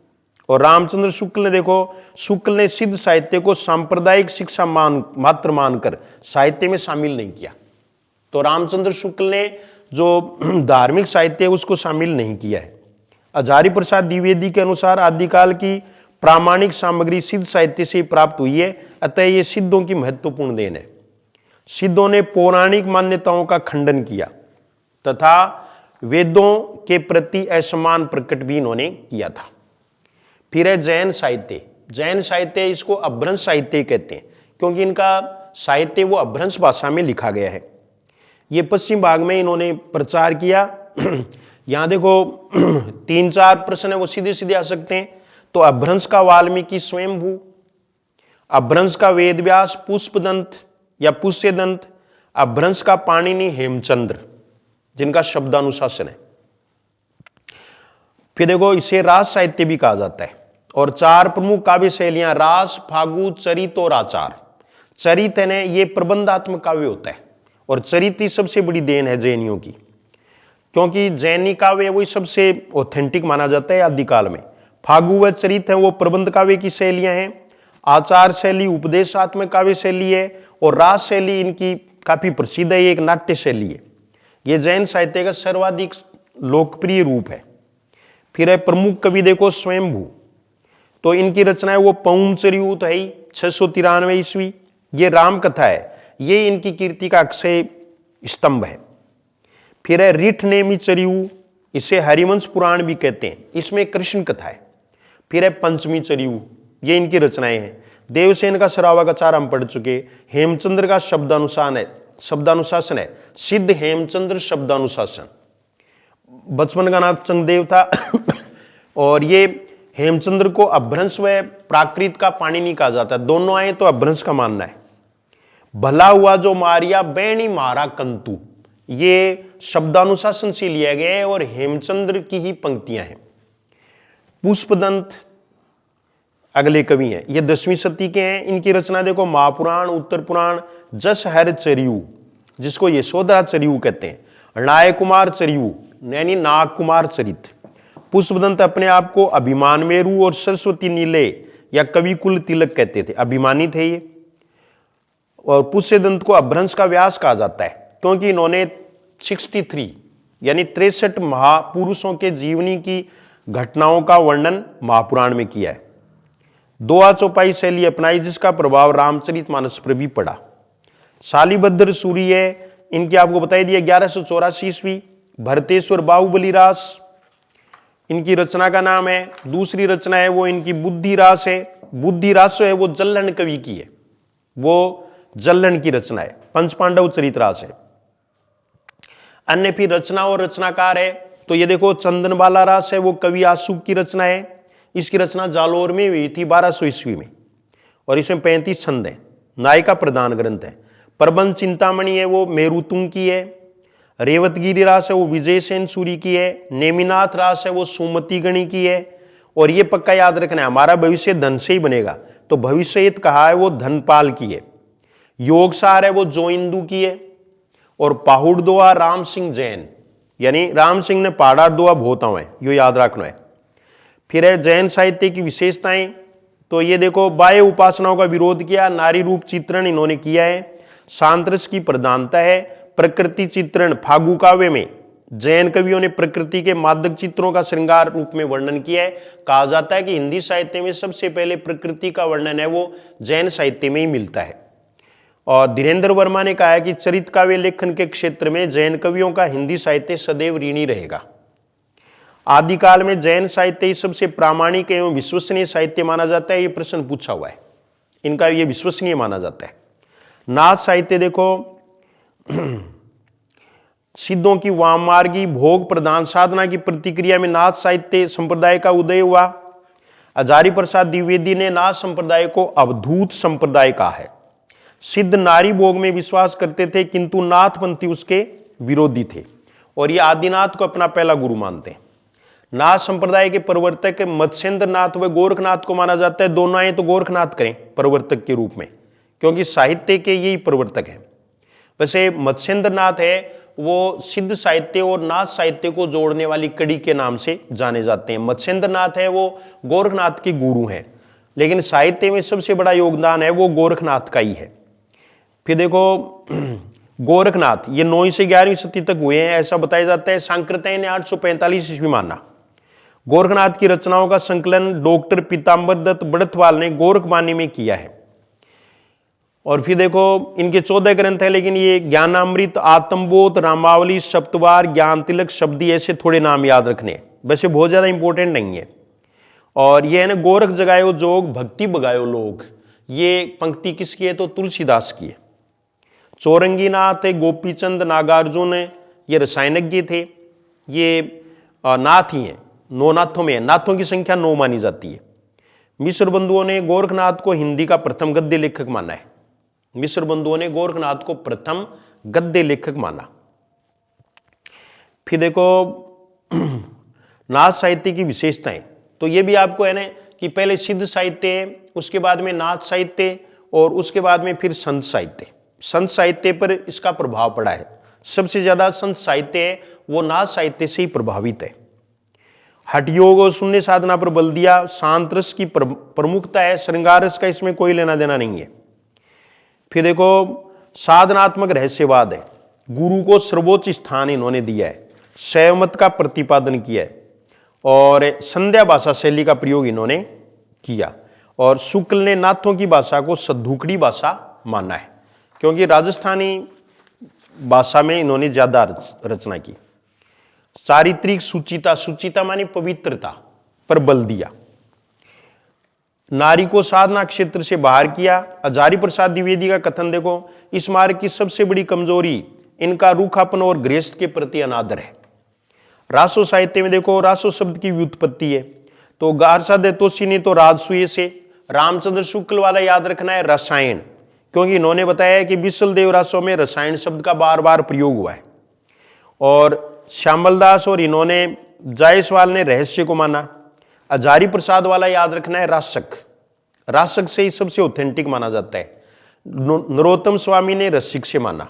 और रामचंद्र शुक्ल ने देखो, शुक्ल ने सिद्ध साहित्य को सांप्रदायिक शिक्षा मात्र मानकर साहित्य में शामिल नहीं किया। तो रामचंद्र शुक्ल ने जो धार्मिक साहित्य है उसको शामिल नहीं किया है। हजारी प्रसाद द्विवेदी के अनुसार आदिकाल की प्रामाणिक सामग्री सिद्ध साहित्य से प्राप्त हुई है, अतः ये सिद्धों की महत्वपूर्ण देन है। सिद्धों ने पौराणिक मान्यताओं का खंडन किया तथा वेदों के प्रति असमान प्रकट भी इन्होंने किया था। फिर है जैन साहित्य। जैन साहित्य इसको अपभ्रंश साहित्य कहते हैं, क्योंकि इनका साहित्य वो अपभ्रंश भाषा में लिखा गया है। ये पश्चिम भाग में इन्होंने प्रचार किया। यहां देखो 3-4 प्रश्न है वो सीधे सीधे आ सकते हैं। तो अपभ्रंश का वाल्मीकि स्वयंभू, अपभ्रंश का वेदव्यास पुष्पदंत या पुष्यदंत, अपभ्रंश का पाणिनि हेमचंद्र जिनका शब्दानुशासन है। फिर देखो इसे रास साहित्य भी कहा जाता है। और 4 प्रमुख काव्य शैलियां रास, फागु, चरित और आचार। चरित है ये प्रबंधात्मक काव्य होता है और चरित ही सबसे बड़ी देन है जैनियों की, क्योंकि जैनी काव्य वही सबसे ऑथेंटिक माना जाता है आदिकाल में। फागु व चरित है वो प्रबंध काव्य की शैलियां हैं। आचार शैली उपदेशात्मक काव्य शैली है और रास शैली इनकी काफी प्रसिद्ध है, एक नाट्य शैली है। ये जैन साहित्य का सर्वाधिक लोकप्रिय रूप है। फिर है प्रमुख कवि देखो स्वयंभू, तो इनकी रचना है वो पौंचर्यूत है 693 ईस्वी। ये राम कथा है, ये इनकी कीर्ति का अक्षय स्तंभ है। फिर है रिठ नेमी चरियु, इसे हरिवंश पुराण भी कहते हैं, इसमें कृष्ण कथा है। फिर है पंचमी चरियु, ये इनकी रचनाएं हैं। देवसेन का श्रावकाचार हम पढ़ चुके। हेमचंद्र का शब्दानुशासन है सिद्ध हेमचंद्र शब्दानुशासन। बचपन का नाम चंगदेव था और ये हेमचंद्र को अपभ्रंश व प्राकृत का पाणिनि कहा जाता है, दोनों आए तो अपभ्रंश का मानना है। भला हुआ जो मारिया बैणी मारा कंतु, ये शब्दानुशासन से लिया गया है और हेमचंद्र की ही पंक्तियां हैं। पुष्पदंत अगले कवि हैं, ये 10वीं शती के हैं। इनकी रचना देखो महापुराण, उत्तर पुराण, जस हर चरियु जिसको यशोधरा चरियु कहते हैं, नाय कुमार चरियु यानी नाग कुमार चरित। पुष्पदंत अपने आप को अभिमान मेरु और सरस्वती नीले या कविकुल तिलक कहते थे, अभिमानी थे ये। और पुष्यदंत को अपभ्रंश का व्यास कहा जाता है, क्योंकि इन्होंने 63 यानी 63 महापुरुषों के जीवनी की घटनाओं का वर्णन महापुराण में किया है। दोहा चौपाई शैली अपनाई जिसका प्रभाव रामचरितमानस पर भी पड़ा। शालिभद्र सूर्य इनकी आपको बताई दिया 1184 ईस्वी। भरतेश्वर बाहुबली रास इनकी रचना का नाम है। दूसरी रचना है वो इनकी बुद्धि रास है। बुद्धि रास है वो जल्लन कवि की है, वो जल्लन की रचना है। पंच पांडव चरित रास है। अन्य फिर रचना और रचनाकार है तो ये देखो चंदनबाला रास है वो कवि आशुक की रचना है। इसकी रचना जालोर में हुई थी 1200 ईस्वी में और इसमें 35 छंद है। नायिका प्रधान ग्रंथ है। प्रबंध चिंतामणि है वो मेरुतुंग की है। रेवतगिरी रास है वो विजय सेन सूरी की है। नेमिनाथ रास है वो सुमति गणी की है। और ये पक्का याद रखना है, हमारा भविष्य धन से ही बनेगा, तो भविष्य कहा है वो धनपाल की है। योगसार है वो जोइंदू की है। और पहाड़ दोहा राम सिंह जैन, यानी राम सिंह ने पहाड़ दोहा भोताओं है, यो याद रखना है। फिर है जैन साहित्य की विशेषताएं, तो ये देखो बाह्य उपासनाओं का विरोध किया, नारी रूप चित्रण इन्होंने किया है, सांतरस की प्रधानता है, प्रकृति चित्रण फागु काव्य में जैन कवियों ने प्रकृति के मादक चित्रों का श्रृंगार रूप में वर्णन किया है। कहा जाता है कि हिंदी साहित्य में सबसे पहले प्रकृति का वर्णन है वो जैन साहित्य में ही मिलता है। और धीरेन्द्र वर्मा ने कहा है कि चरित काव्य लेखन के क्षेत्र में जैन कवियों का हिंदी साहित्य सदैव ऋणी रहेगा। आदिकाल में जैन साहित्य सबसे प्रामाणिक एवं विश्वसनीय साहित्य माना जाता है, ये प्रश्न पूछा हुआ है, इनका ये विश्वसनीय माना जाता है। नाथ साहित्य देखो सिद्धों की वाममार्गी भोग प्रधान साधना की प्रतिक्रिया में नाथ साहित्य संप्रदाय का उदय हुआ। हजारी प्रसाद द्विवेदी ने नाथ संप्रदाय को अवधूत संप्रदाय कहा है। सिद्ध नारी भोग में विश्वास करते थे किंतु नाथपंथी उसके विरोधी थे और ये आदिनाथ को अपना पहला गुरु मानते हैं। नाथ संप्रदाय के प्रवर्तक मत्स्येंद्र नाथ व गोरखनाथ को माना जाता है। दोनों आए तो गोरखनाथ करें प्रवर्तक के रूप में, क्योंकि साहित्य के यही प्रवर्तक हैं। वैसे मत्स्येंद्र नाथ है वो सिद्ध साहित्य और नाथ साहित्य को जोड़ने वाली कड़ी के नाम से जाने जाते हैं। मत्स्येंद्र नाथ है वो गोरखनाथ के गुरु हैं, लेकिन साहित्य में सबसे बड़ा योगदान है वो गोरखनाथ का ही है। फिर देखो गोरखनाथ ये 9वीं से 11वीं सदी तक हुए हैं ऐसा बताया जाता है। सांकृत्य ने 845 ईस्वी माना। गोरखनाथ की रचनाओं का संकलन डॉक्टर पीताम्बर दत्त बड़थवाल ने गोरखवाणी में किया है। और फिर देखो इनके 14 ग्रंथ है, लेकिन ये ज्ञानामृत, आत्मबोध, रामावली, सप्तवार, ज्ञान तिलक, शब्दी ऐसे थोड़े नाम याद रखने हैं, वैसे बहुत ज्यादा इंपॉर्टेंट नहीं है। और ये है ना गोरख जगायो जोग भक्ति बगायो लोग, ये पंक्ति किसकी है तो तुलसीदास की है। चौरंगीनाथ, गोपीचंद, नागार्जुन ये रसायनज्ञ थे, ये नाथ ही हैं, 9 नाथों में है, नाथों की संख्या 9 मानी जाती है। मिश्र बंधुओं ने गोरखनाथ को हिंदी का प्रथम गद्य लेखक माना है। मिश्र बंधुओं ने गोरखनाथ को प्रथम गद्य लेखक माना। फिर देखो नाथ साहित्य की विशेषताएं, तो ये भी आपको है ना कि पहले सिद्ध साहित्य है, उसके बाद में नाथ साहित्य और उसके बाद में फिर संत साहित्य। संत साहित्य पर इसका प्रभाव पड़ा है, सबसे ज्यादा संत साहित्य है वो नाथ साहित्य से ही प्रभावित है। हठ योग और शून्य साधना पर बल दिया, शांत रस की प्रमुखता है, श्रृंगार रस का इसमें कोई लेना देना नहीं है। फिर देखो साधनात्मक रहस्यवाद है, गुरु को सर्वोच्च स्थान इन्होंने दिया है, शैव मत का प्रतिपादन किया है और संध्या भाषा शैली का प्रयोग इन्होंने किया। और शुक्ल ने नाथों की भाषा को सद्धुकड़ी भाषा माना है, क्योंकि राजस्थानी भाषा में इन्होंने ज्यादा रचना की। चारित्रिक सुचिता, सुचिता मानी पवित्रता पर बल दिया। नारी को साधना क्षेत्र से बाहर किया। हजारी प्रसाद द्विवेदी का कथन देखो, इस मार्ग की सबसे बड़ी कमजोरी इनका रूखापन और गृहस्थ के प्रति अनादर है। रासो साहित्य में देखो रासो शब्द की व्युत्पत्ति है, तो गारसा देतोसी ने तो राजसूय से, रामचंद्र शुक्ल वाला याद रखना है रसायन, क्योंकि इन्होंने बताया कि बिसल देव रासों में रसायन शब्द का बार बार प्रयोग हुआ है। और श्यामलदास और इन्होंने जायसवाल ने रहस्य को माना। हजारी प्रसाद वाला याद रखना है रासक, रासक से ही सबसे ऑथेंटिक माना जाता है। नरोत्तम स्वामी ने रसिक से माना।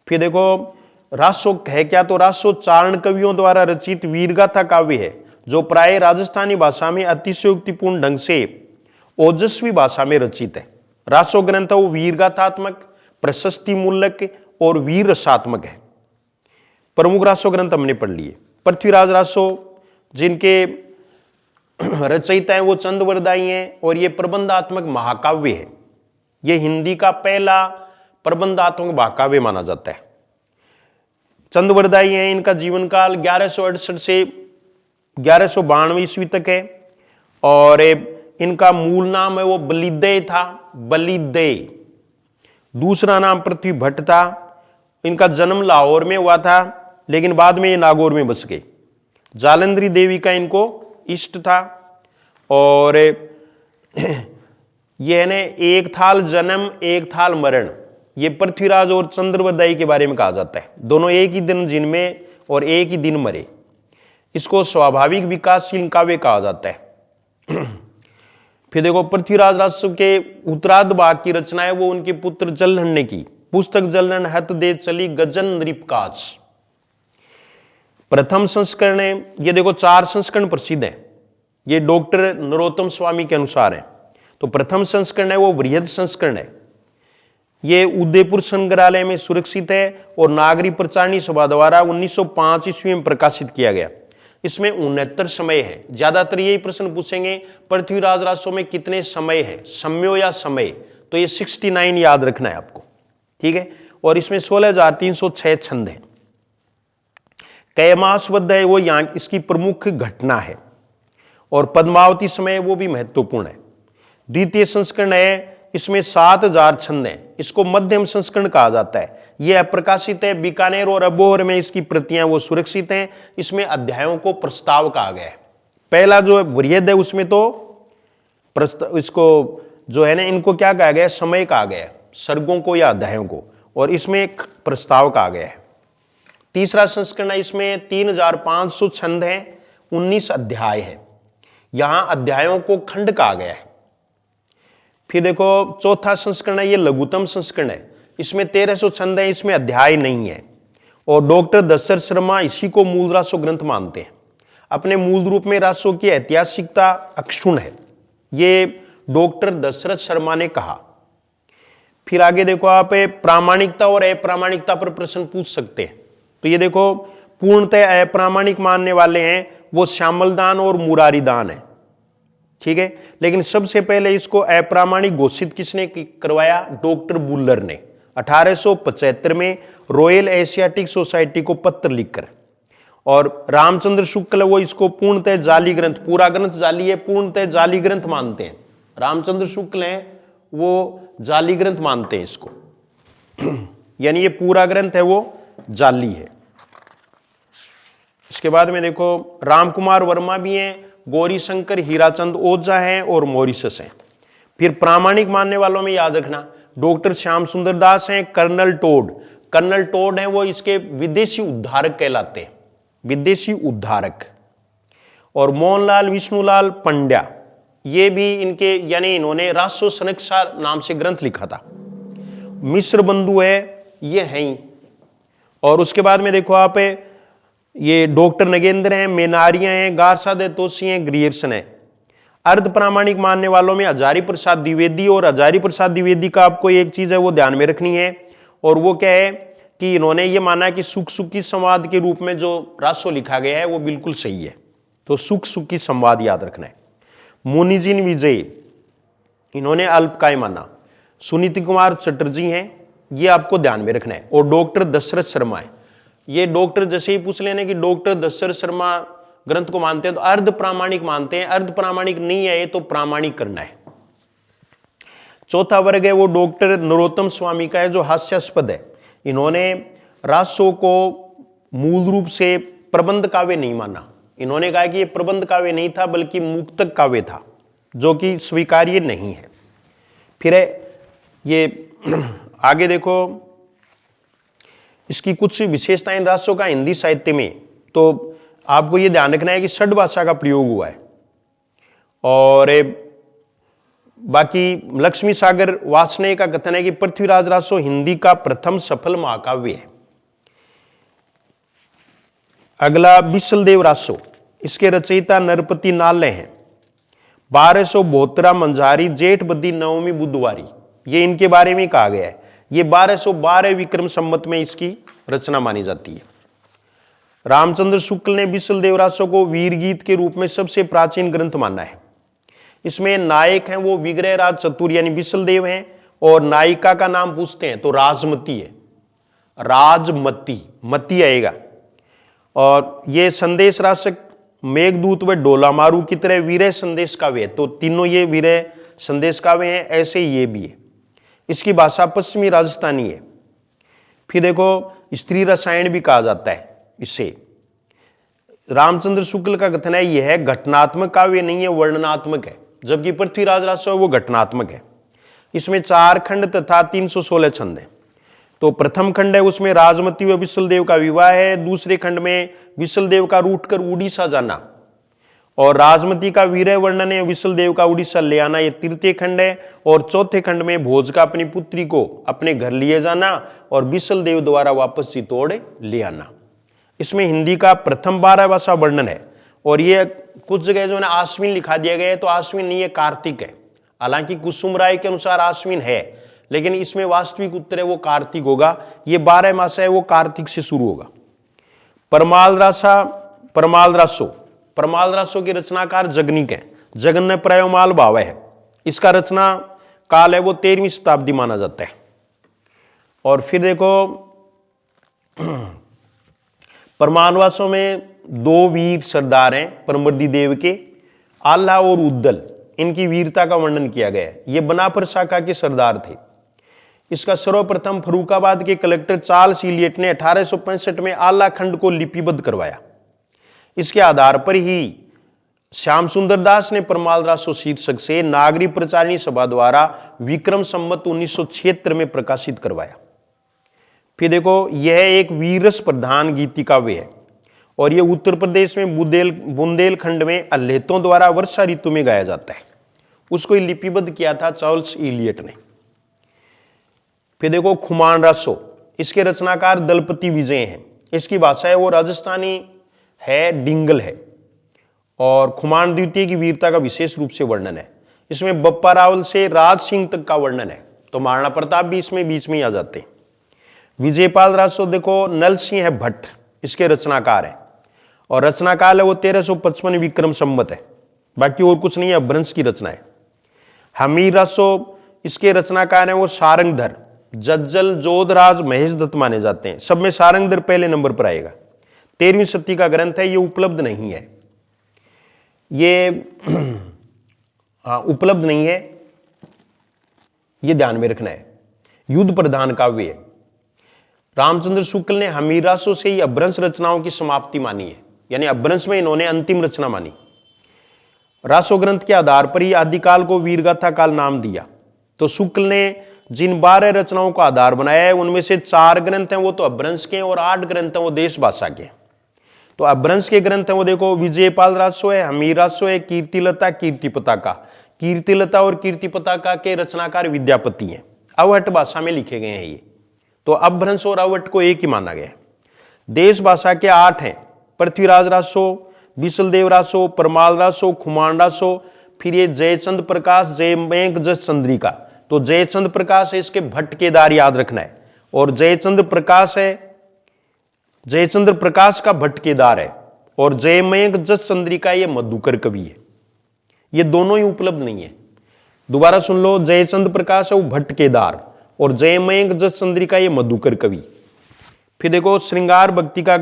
फिर देखो रासो है क्या, तो रासो चारण कवियों द्वारा रचित वीरगाथा काव्य है, जो प्राय राजस्थानी भाषा में अतिशयोक्तिपूर्ण ढंग से ओजस्वी भाषा में रचित है। रासो ग्रंथ वो वीरगाथात्मक, प्रशस्ति मूलक और वीर रसात्मक है। प्रमुख रासो ग्रंथ हमने पढ़ लिए। पृथ्वीराज रासो जिनके रचयिता है वो चंद्रवरदाई हैं और ये प्रबंधात्मक महाकाव्य है। ये हिंदी का पहला प्रबंधात्मक महाकाव्य माना जाता है। चंद्रवरदाई हैं, इनका जीवन काल 1168 से 1192 ईस्वी तक है और इनका मूल नाम है वो बलिदय था, बलिदय। दूसरा नाम पृथ्वी भट्ट था। इनका जन्म लाहौर में हुआ था, लेकिन बाद में ये नागौर में बस गए। जालंधरी देवी का इनको इष्ट था और ये है ने एक थाल जन्म एक थाल मरण, ये पृथ्वीराज और चंद्रवरदाई के बारे में कहा जाता है। दोनों एक ही दिन जिनमें और एक ही दिन मरे। इसको स्वाभाविक विकासशील काव्य कहा जाता है। फिर देखो पृथ्वीराज रासो के उत्तरार्ध भाग की रचना है वो उनके पुत्र जलहन ने की। पुस्तक जलहन हत दे चली गजन नृपकाच। प्रथम संस्करण है, ये देखो 4 संस्करण प्रसिद्ध हैं, ये डॉक्टर नरोत्तम स्वामी के अनुसार है। तो प्रथम संस्करण है वो बृहद संस्करण है, ये उदयपुर संग्रहालय में सुरक्षित है और नागरी प्रचारणी सभा द्वारा 1905 ईस्वी में प्रकाशित किया गया। इसमें 69 समय है। ज्यादातर यही प्रश्न पूछेंगे पृथ्वीराज रासो में कितने समय है, सम्यो या समय, तो ये 69 याद रखना है आपको, ठीक है। और इसमें 16,306 छंद है। कैमासबद्ध है वो यहाँ इसकी प्रमुख घटना है और पद्मावती समय वो भी महत्वपूर्ण है। द्वितीय संस्करण है, इसमें 7,000 छंद हैं। इसको मध्यम संस्करण कहा जाता है। यह अप्रकाशित है, बीकानेर और अबोहर में इसकी प्रतियां वो सुरक्षित हैं। इसमें अध्यायों को प्रस्ताव कहा गया है। पहला जो बृहद है उसमें तो इसको जो है ना इनको क्या कहा गया, समय कहा गया है, सर्गों को या अध्यायों को, और इसमें एक प्रस्ताव कहा गया है। तीसरा संस्करण है, इसमें 3,500 छंद हैं, 19 अध्याय है। यहां अध्यायों को खंड कहा गया है। फिर देखो चौथा संस्करण है, ये लघुतम संस्करण है, इसमें 1,300 छंद है, इसमें अध्याय नहीं है। और डॉक्टर दशरथ शर्मा इसी को मूल रासो ग्रंथ मानते हैं। अपने मूल रूप में रासो की ऐतिहासिकता अक्षुण्ण है, ये डॉक्टर दशरथ शर्मा ने कहा। फिर आगे देखो आप, प्रामाणिकता और अप्रामाणिकता पर प्रश्न पूछ सकते हैं। तो ये देखो, पूर्णतः अप्रामाणिक मानने वाले हैं वो श्यामलदान और मुरारीदान है, ठीक है। लेकिन सबसे पहले इसको अप्रामाणिक घोषित किसने करवाया? डॉक्टर बुल्लर ने 1875 में रॉयल एशियाटिक सोसाइटी को पत्र लिखकर। और रामचंद्र शुक्ल वो इसको पूर्णतः जाली ग्रंथ, पूरा ग्रंथ जाली है, पूर्णतः जाली ग्रंथ मानते हैं। रामचंद्र शुक्ल हैं वो जाली ग्रंथ मानते हैं इसको यानी ये पूरा ग्रंथ है वो जाली है। इसके बाद में देखो, रामकुमार वर्मा भी हैं, गौरी शंकर हीराचंद ओझा हैं और मॉरिसस हैं। फिर प्रामाणिक मानने वालों में याद रखना, डॉक्टर श्याम सुंदर दास हैं, कर्नल टोड हैं वो इसके विदेशी उद्धारक कहलाते हैं, विदेशी उद्धारक। और मोहनलाल विष्णुलाल पंड्या, ये भी इनके, यानी इन्होंने रासो सनक्षा नाम से ग्रंथ लिखा था। मिश्र बंधु है, ये हैं ही। और उसके बाद में देखो आप, ये डॉक्टर नगेंद्र हैं, मेनारियां हैं, गारसादे तोसी हैं, ग्रियर्सन है। अर्ध प्रामाणिक मानने वालों में हजारी प्रसाद द्विवेदी, और हजारी प्रसाद द्विवेदी का आपको एक चीज है वो ध्यान में रखनी है, और वो क्या है कि इन्होंने ये माना कि सुख सुखी संवाद के रूप में जो रासो लिखा गया है वो बिल्कुल सही है। तो सुख सुखी संवाद याद रखना है। मुनिजिन विजय, इन्होंने अल्पकाय माना। सुनीति कुमार चटर्जी हैं, ये आपको ध्यान में रखना है। और डॉक्टर दशरथ शर्मा है, ये डॉक्टर जैसे ही पूछ लेने कि डॉक्टर दशरथ शर्मा ग्रंथ को मानते हैं तो अर्ध प्रामाणिक मानते हैं, अर्ध प्रामाणिक नहीं है ये तो प्रामाणिक करना है। चौथा वर्ग है वो डॉक्टर नरोत्तम स्वामी का है, जो हास्यास्पद है। इन्होंने रासो को मूल रूप से प्रबंध काव्य नहीं माना, इन्होंने कहा कि ये प्रबंध काव्य नहीं था बल्कि मुक्तक काव्य था, जो कि स्वीकार्य नहीं है। फिर ये आगे देखो, इसकी कुछ विशेषताएं रासो का हिंदी साहित्य में, तो आपको ये ध्यान रखना है कि षड भाषा का प्रयोग हुआ है। और बाकी लक्ष्मी सागर वार्ष्णेय का कथन है कि पृथ्वीराज रासो हिंदी का प्रथम सफल महाकाव्य है। अगला बिसलदेव रासो, इसके रचयिता नरपति नाले हैं। 1272 मंझारी जेठ बदी नवमी बुधवारी, ये इनके बारे में कहा गया है। ये 1212 विक्रम संवत में इसकी रचना मानी जाती है। रामचंद्र शुक्ल ने बिसलदेव रासो को वीर गीत के रूप में सबसे प्राचीन ग्रंथ माना है। इसमें नायक हैं वो विग्रह राज चतुर यानी बिसलदेव हैं, और नायिका का नाम पूछते हैं तो राजमती है, राजमती, मती आएगा। और ये संदेश राशक, मेघदूत व डोलामारू की तरह वीरय संदेश काव्य है, तो तीनों ये वीरय संदेश काव्य हैं, ऐसे ये भी है। इसकी भाषा पश्चिमी राजस्थानी है। फिर देखो, स्त्री रसायन भी कहा जाता है इसे। रामचंद्र शुक्ल का कथन है यह घटनात्मक काव्य नहीं है, वर्णनात्मक है, जबकि पृथ्वीराज रासो है वो घटनात्मक है। इसमें 4 खंड तथा 316 छंद है। तो प्रथम खंड है उसमें राजमती व विसलदेव का विवाह है, दूसरे खंड में विसलदेव का रूठकर उड़ीसा जाना, और राजमती का वीरय वर्णन है, विसलदेव का उड़ीसा ले आना, ये तृतीय खंड है। और चौथे खंड में भोज का अपनी पुत्री को अपने घर लिए जाना और विसलदेव द्वारा वापस चित्तौड़ ले आना। इसमें हिंदी का प्रथम 12 भाषा वर्णन है। और ये कुछ जगह जो है ना आश्विन लिखा दिया गया है, तो आश्विन नहीं है, कार्तिक है। हालांकि कुसुम राय के अनुसार आश्विन है, लेकिन इसमें वास्तविक उत्तर है वो कार्तिक होगा। ये 12 मास है वो कार्तिक से शुरू होगा। परमाल रासो के रचनाकार जगनिक है, जगन प्रयोमाल भाव है। इसका रचना काल है वो 13वीं शताब्दी माना जाता है। और फिर देखो, परमालवासों में 2 वीर सरदार हैं परमर्दी देव के, आल्हा और उद्दल, इनकी वीरता का वर्णन किया गया है। ये बनापर शाखा के सरदार थे। इसका सर्वप्रथम फरूखाबाद के कलेक्टर चार्ल्स इलियट ने 1865 में आल्हा खंड को लिपिबद्ध करवाया। इसके आधार पर ही श्याम सुंदर दास ने परमाल रासो शीर्षक से नागरी प्रचारिणी सभा द्वारा विक्रम संवत 1976 में प्रकाशित करवाया। फिर देखो, यह एक वीरस प्रधान गीति काव्य है, और यह उत्तर प्रदेश में बुंदेलखंड में अल्लेतों द्वारा वर्षा ऋतु में गाया जाता है। उसको लिपिबद्ध किया था चार्ल्स इलियट ने। फिर देखो, खुमान रासो, इसके रचनाकार दलपति विजय हैं। इसकी भाषा है वो राजस्थानी है, डिंगल है। और खुमान द्वितीय की वीरता का विशेष रूप से वर्णन है। इसमें बप्पा रावल से राज सिंह तक का वर्णन है, तो महाराणा प्रताप भी इसमें बीच में ही आ जाते हैं। विजयपाल राजसो देखो नल सिंह है भट्ट, इसके रचनाकार है, और रचनाकाल है वो 1355 विक्रम संवत है, बाकी और कुछ नहीं है, अपभ्रंश की रचना है। हमीर राजसो इसके रचनाकार है वो सारंगधर, जज्जल, जोधराज, महेश दत्त माने जाते हैं। सब में सारंगधर पहले नंबर पर आएगा। 13वीं शती का ग्रंथ है, ये उपलब्ध नहीं है, ये उपलब्ध नहीं है, ये ध्यान में रखना है। युद्ध प्रधान काव्य है। रामचंद्र शुक्ल ने हमीर राजसो से ही अपभ्रंश रचनाओं की समाप्ति मानी है, यानी अपभ्रंश में इन्होंने अंतिम रचना मानी। रासो ग्रंथ के आधार पर ही आदिकाल को वीरगाथा काल नाम दिया। तो शुक्ल ने जिन 12 रचनाओं को आधार बनाया है उनमें से 4 ग्रंथ हैं वो तो अपभ्रंश के, और 8 ग्रंथ हैं वो देश भाषा के। तो अपभ्रंश के ग्रंथ हैं वो देखो विजयपाल राजसो है, हमीर राजसो है, कीर्तिलता, कीर्ति पताका। कीर्तिलता और कीर्ति पताका के रचनाकार विद्यापति हैं, अवहट भाषा में लिखे गए हैं ये। तो अपभ्रंश और अवहट को एक ही माना गया है। देश भाषा के 8 हैं, पृथ्वीराज राजसो, बिसलदेव राजसो, परमाल राजसो, खुमान राजसो, फिर ये जयचंद प्रकाश, जयमेघ, जस चंद्रिका। तो जयचंद प्रकाश है, इसके भट्ट केदार याद रखना है, और जयचंद्र प्रकाश है, जयचंद्र प्रकाश का भट्ट केदार है, और जयमेघ जस चंद्रिका ये मधुकर कवि है। ये दोनों ही उपलब्ध नहीं है। दोबारा सुन लो, जयचंद्र प्रकाश है वो भट्ट केदार, और जयमेघ जस चंद्रिका ये मधुकर कवि। फिर देखो श्रृंगार भक्ति का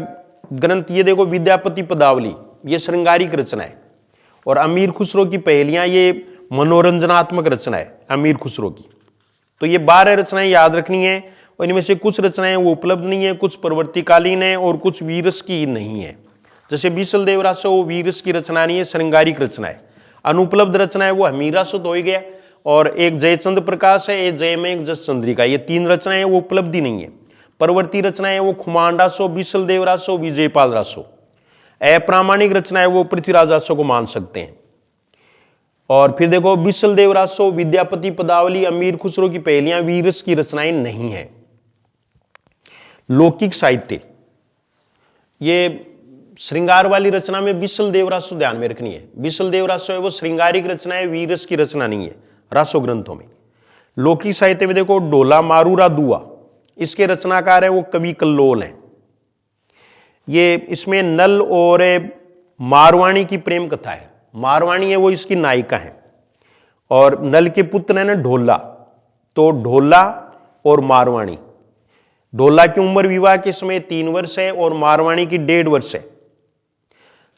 ग्रंथ, ये देखो विद्यापति पदावली, ये श्रृंगारिक रचना है। और अमीर खुसरो की पहेलियां, ये मनोरंजनात्मक रचना है अमीर खुसरो की। तो ये 12 रचनाएं याद रखनी है, और इनमें से कुछ रचनाएं वो उपलब्ध नहीं है, कुछ प्रवर्तिकालीन है, और कुछ वीरस की नहीं है। जैसे बीसलदेव राजसो वो वीरस की रचना नहीं है, श्रृंगारिक रचना है। अनुपलब्ध रचना है वो हमीर राजसो तो हो ही गया, और एक जयचंद्र प्रकाश है, एक जयमेघ जस चंद्रिका, ये 3 रचनाएं वो उपलब्धि नहीं है। परवर्ती रचनाएं वो खुमान राजसो, बीसलदेव राजसो, विजयपाल राजसो। अप्रामाणिक रचना है वो पृथ्वीराज राजसो को मान सकते हैं। और फिर देखो बिसलदेव राजसो, विद्यापति पदावली, अमीर खुसरो की पहेलियां, वीरस की रचनाएं नहीं है। लौकिक साहित्य, ये श्रृंगार वाली रचना में बिसलदेव राजसो ध्यान में रखनी है। बिसलदेव राजसो है वो श्रृंगारिक रचना है, वीरस की रचना नहीं है रासो ग्रंथों में। लौकिक साहित्य में देखो डोला मारूरा दुआ, इसके रचनाकार है वो कवि कल्लोल है। ये इसमें नल और मारवाणी की प्रेम कथा है। मारवाणी है वो इसकी नायिका है, और नल के पुत्र है ना ढोला, तो ढोला और मारवाणी। ढोला की उम्र विवाह के समय 3 वर्ष है, और मारवाणी की 1.5 वर्ष है।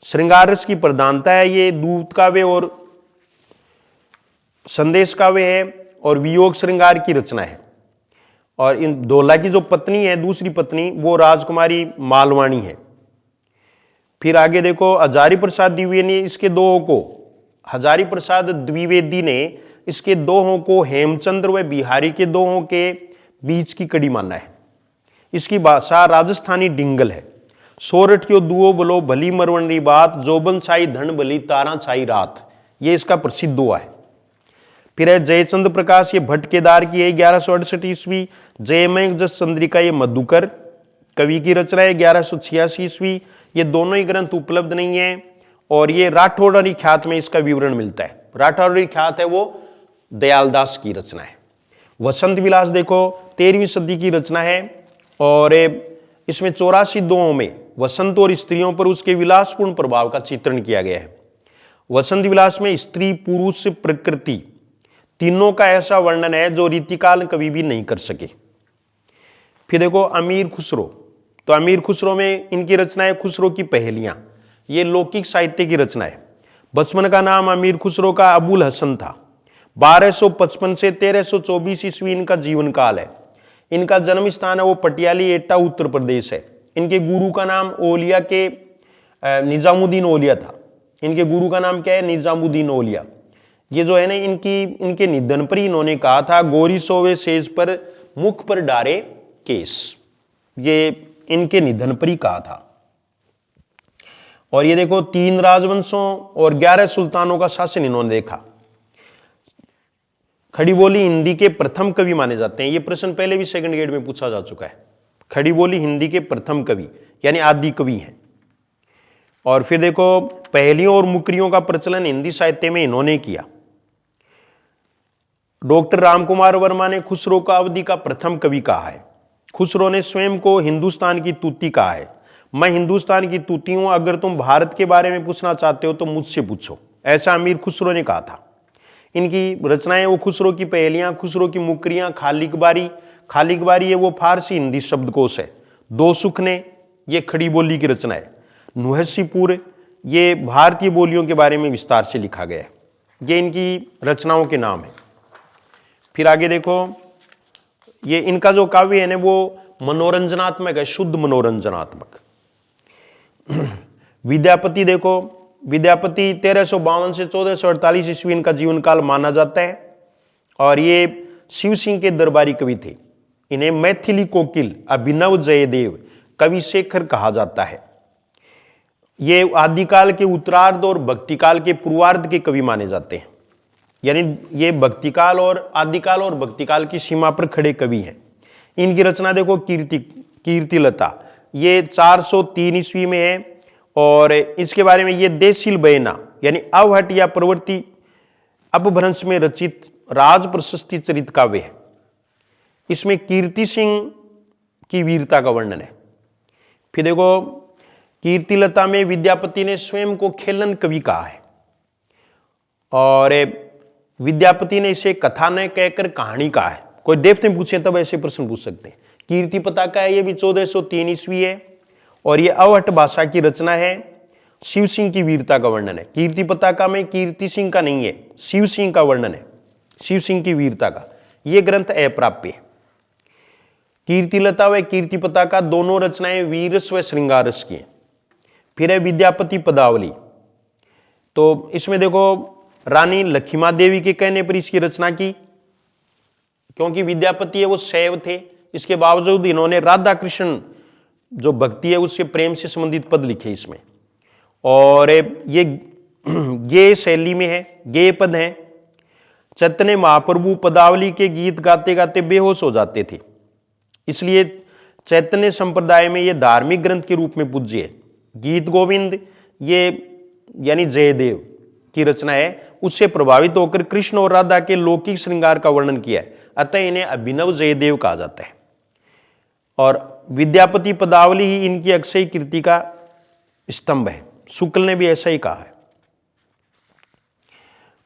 श्रृंगार रस की प्रधानता है, ये दूत काव्य और संदेश काव्य है, और वियोग श्रृंगार की रचना है। और इन ढोला की जो पत्नी है, दूसरी पत्नी, वो राजकुमारी मालवाणी है। फिर आगे देखो हजारी प्रसाद द्विवेदी ने इसके दोहों को, हजारी प्रसाद द्विवेदी ने इसके दोहों को हेमचंद्र व बिहारी के दोहों के बीच की कड़ी माना है। इसकी भाषा राजस्थानी डिंगल है। सोरठ क्यों दुओ बोलो भली मरवणी बात, जोबन छाई धन भली तारा छाई रात, ये इसका प्रसिद्ध दोहा है। फिर है जयचंद्र प्रकाश, ये भट्ट केदार की है, 1168 ईस्वी। जयमेघ जस चंद्रिका ये मधुकर कवि की रचना है, 1186 ईस्वी। ये दोनों ही ग्रंथ उपलब्ध नहीं है, और ये राठौड़ी ख्यात में इसका विवरण मिलता है। राठौड़ी ख्यात है वो दयालदास की रचना है। वसंत विलास देखो 13वीं सदी की रचना है, और इसमें 84 दोहों में वसंत और स्त्रियों पर उसके विलासपूर्ण प्रभाव का चित्रण किया गया है। वसंत विलास में स्त्री, पुरुष, प्रकृति तीनों का ऐसा वर्णन है जो रीतिकाल कवि भी नहीं कर सके। फिर देखो अमीर खुसरो, तो अमीर खुसरो में इनकी रचना है खुसरो की पहेलियां, ये लौकिक साहित्य की रचना है। बचपन का नाम अमीर खुसरो का अबुल हसन था। 1255 से 1324 ईस्वी इनका जीवन काल है। इनका जन्म स्थान है वो पटियाली एटा उत्तर प्रदेश है। इनके गुरु का नाम ओलिया के निजामुद्दीन ओलिया था। इनके गुरु का नाम क्या है? निजामुद्दीन ओलिया। ये जो है ना इनके निधन पर ही इन्होंने कहा था, गोरी सोवे सेज पर मुख पर डारे केस, ये इनके निधन पर ही कहा था। और ये देखो 3 राजवंशों और 11 सुल्तानों का शासन इन्होंने देखा। खड़ी बोली हिंदी के प्रथम कवि माने जाते हैं। ये प्रश्न पहले भी सेकंड ग्रेड में पूछा जा चुका है। खड़ी बोली हिंदी के प्रथम कवि यानी आदि कवि हैं। और फिर देखो पहेलियों और मुकरियों का प्रचलन हिंदी साहित्य में इन्होंने किया। डॉक्टर रामकुमार वर्मा ने खुसरो का अवधि का प्रथम कवि कहा है। खुसरो ने स्वयं को हिंदुस्तान की तूती कहा है। मैं हिंदुस्तान की तूती हूं, अगर तुम भारत के बारे में पूछना चाहते हो तो मुझसे पूछो, ऐसा अमीर खुसरो ने कहा था। इनकी रचनाएं वो खुसरो की पहेलियां, खुसरो की मुकरियां, खालिकबारी है वो फारसी हिंदी शब्दकोश है। दो सुख ने ये खड़ी बोली की रचना है। नुहसीपुर ये भारतीय बोलियों के बारे में विस्तार से लिखा गया है। ये इनकी रचनाओं के नाम है। फिर आगे देखो, ये इनका जो काव्य है ना वो मनोरंजनात्मक है, शुद्ध मनोरंजनात्मक। विद्यापति देखो, विद्यापति 1352 से 1448 ईस्वी इनका जीवन काल माना जाता है और ये शिव सिंह के दरबारी कवि थे। इन्हें मैथिली कोकिल, अभिनव जयदेव, कवि शेखर कहा जाता है। ये आदिकाल के उत्तरार्ध और भक्तिकाल के पूर्वार्ध के कवि माने जाते हैं, यानी ये भक्तिकाल और आदिकाल और भक्तिकाल की सीमा पर खड़े कवि हैं। इनकी रचना देखो कीर्तिलता, ये 403 ईस्वी में है और इसके बारे में ये देशील बयना यानी अवहट या प्रवृत्ति अपभ्रंश में रचित राज प्रशस्ति चरित काव्य है। इसमें कीर्ति सिंह की वीरता का वर्णन है। फिर देखो कीर्तिलता में विद्यापति ने स्वयं को खेलन कवि कहा है और विद्यापति ने इसे कथा न कहकर कहानी कहा है। कोई देवते पूछे तब ऐसे प्रश्न पूछ सकते हैं। कीर्ति पताका है, ये भी 1403 ईस्वी है और ये अवहट भाषा की रचना है। शिव सिंह की वीरता का वर्णन है। कीर्ति पताका में कीर्ति सिंह का नहीं है, शिव सिंह का वर्णन है, शिव सिंह की वीरता का। यह ग्रंथ अप्राप्य है। कीर्तिलता व कीर्ति पताका दोनों रचनाएं वीरस व श्रृंगारस की हैं। फिर है विद्यापति पदावली, तो इसमें देखो रानी लक्ष्मा देवी के कहने पर इसकी रचना की, क्योंकि विद्यापति है वो शैव थे, इसके बावजूद इन्होंने राधा कृष्ण जो भक्ति है उससे प्रेम से संबंधित पद लिखे इसमें। और ये गेय शैली में है, गेय पद है। चैतन्य महाप्रभु पदावली के गीत गाते गाते बेहोश हो जाते थे, इसलिए चैतन्य संप्रदाय में ये धार्मिक ग्रंथ के रूप में पूज्य है। गीत गोविंद ये यानी जयदेव की रचना है, उससे प्रभावित होकर कृष्ण और राधा के लौकिक श्रृंगार का वर्णन किया है, अतः इन्हें अभिनव जयदेव कहा जाता है। और विद्यापति पदावली ही इनकी अक्षय कीर्ति का स्तंभ है। शुक्ल ने भी ऐसा ही कहा है।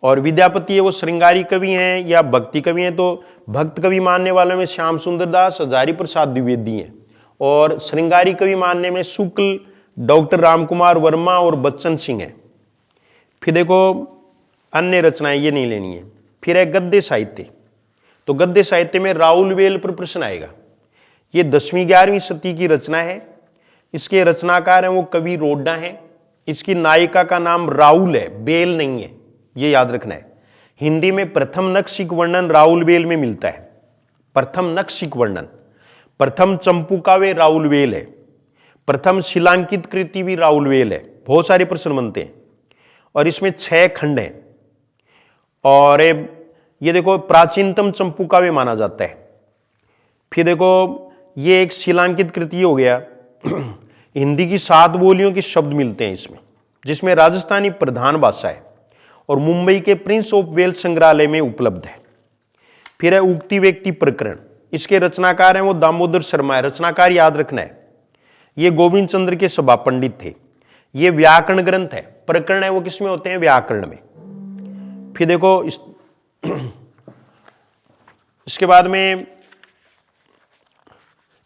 और विद्यापति वो श्रृंगारी कवि हैं या भक्ति कवि हैं, तो भक्त कवि मानने वालों में श्याम सुंदर दास, हजारी प्रसाद द्विवेदी हैं और श्रृंगारी कवि मानने में शुक्ल, डॉक्टर रामकुमार वर्मा और बच्चन सिंह हैं। फिर देखो अन्य रचनाएं ये नहीं लेनी है। फिर है गद्य साहित्य, तो गद्य साहित्य में राउल वेल पर प्रश्न आएगा। ये 10वीं 11वीं सदी की रचना है। इसके रचनाकार हैं वो कवि रोडा हैं। इसकी नायिका का नाम राउल है, बेल नहीं है, ये याद रखना है। हिंदी में प्रथम नक्शिक वर्णन राउल वेल में मिलता है। प्रथम नक्शिक वर्णन, प्रथम चंपू काव्य राउल वेल है, प्रथम शिलांकित कृति भी राउल वेल है। बहुत सारे प्रश्न बनते हैं और इसमें 6 खंड हैं। और ये देखो प्राचीनतम चंपू काव्य माना जाता है। फिर देखो ये एक शिलांकित कृति हो गया। हिंदी की 7 बोलियों के शब्द मिलते हैं इसमें, जिसमें राजस्थानी प्रधान भाषा है और मुंबई के प्रिंस ऑफ वेल्स संग्रहालय में उपलब्ध है। फिर है उक्ति व्यक्ति प्रकरण, इसके रचनाकार हैं वो दामोदर शर्मा है। रचनाकार याद रखना है, ये गोविंद चंद्र के सभा पंडित थे। ये व्याकरण ग्रंथ है। प्रकरण है वो किसमें होते हैं? व्याकरण में। फिर देखो इसके बाद में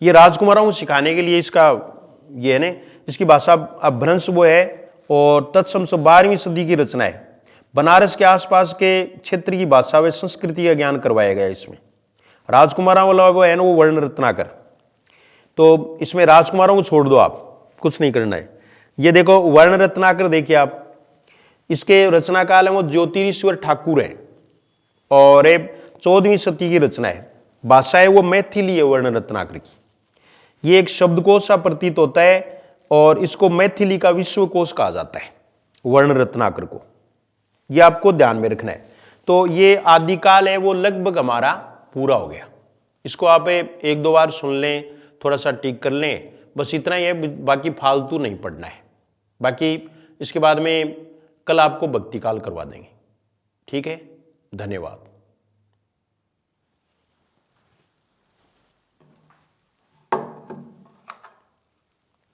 ये राजकुमारों को सिखाने के लिए इसका ये है ना, इसकी भाषा अपभ्रंश वो है और तत्सम 12वीं सदी की रचना है। बनारस के आसपास के क्षेत्र की भाषा व संस्कृति का ज्ञान करवाया गया इसमें। राजकुमारों वाला वो है ना, वो वर्ण रत्नाकर। तो इसमें राजकुमारों को छोड़ दो, आप कुछ नहीं करना है। ये देखो वर्ण रत्नाकर देखिए आप, इसके रचनाकाल है वो ज्योतिरीश्वर ठाकुर है और 14वीं सदी की रचना है। भाषा है वो मैथिली है वर्ण रत्नाकर की। ये एक शब्दकोश सा प्रतीत होता है और इसको मैथिली का विश्वकोश कहा जाता है वर्ण रत्नाकर को। ये आपको ध्यान में रखना है। तो ये आदिकाल है वो लगभग हमारा पूरा हो गया। इसको आप 1-2 बार सुन लें, थोड़ा सा टिक कर लें, बस इतना ही है, बाकी फालतू नहीं पढ़ना है। बाकी इसके बाद में कल आपको भक्तिकाल करवा देंगे। ठीक है, धन्यवाद।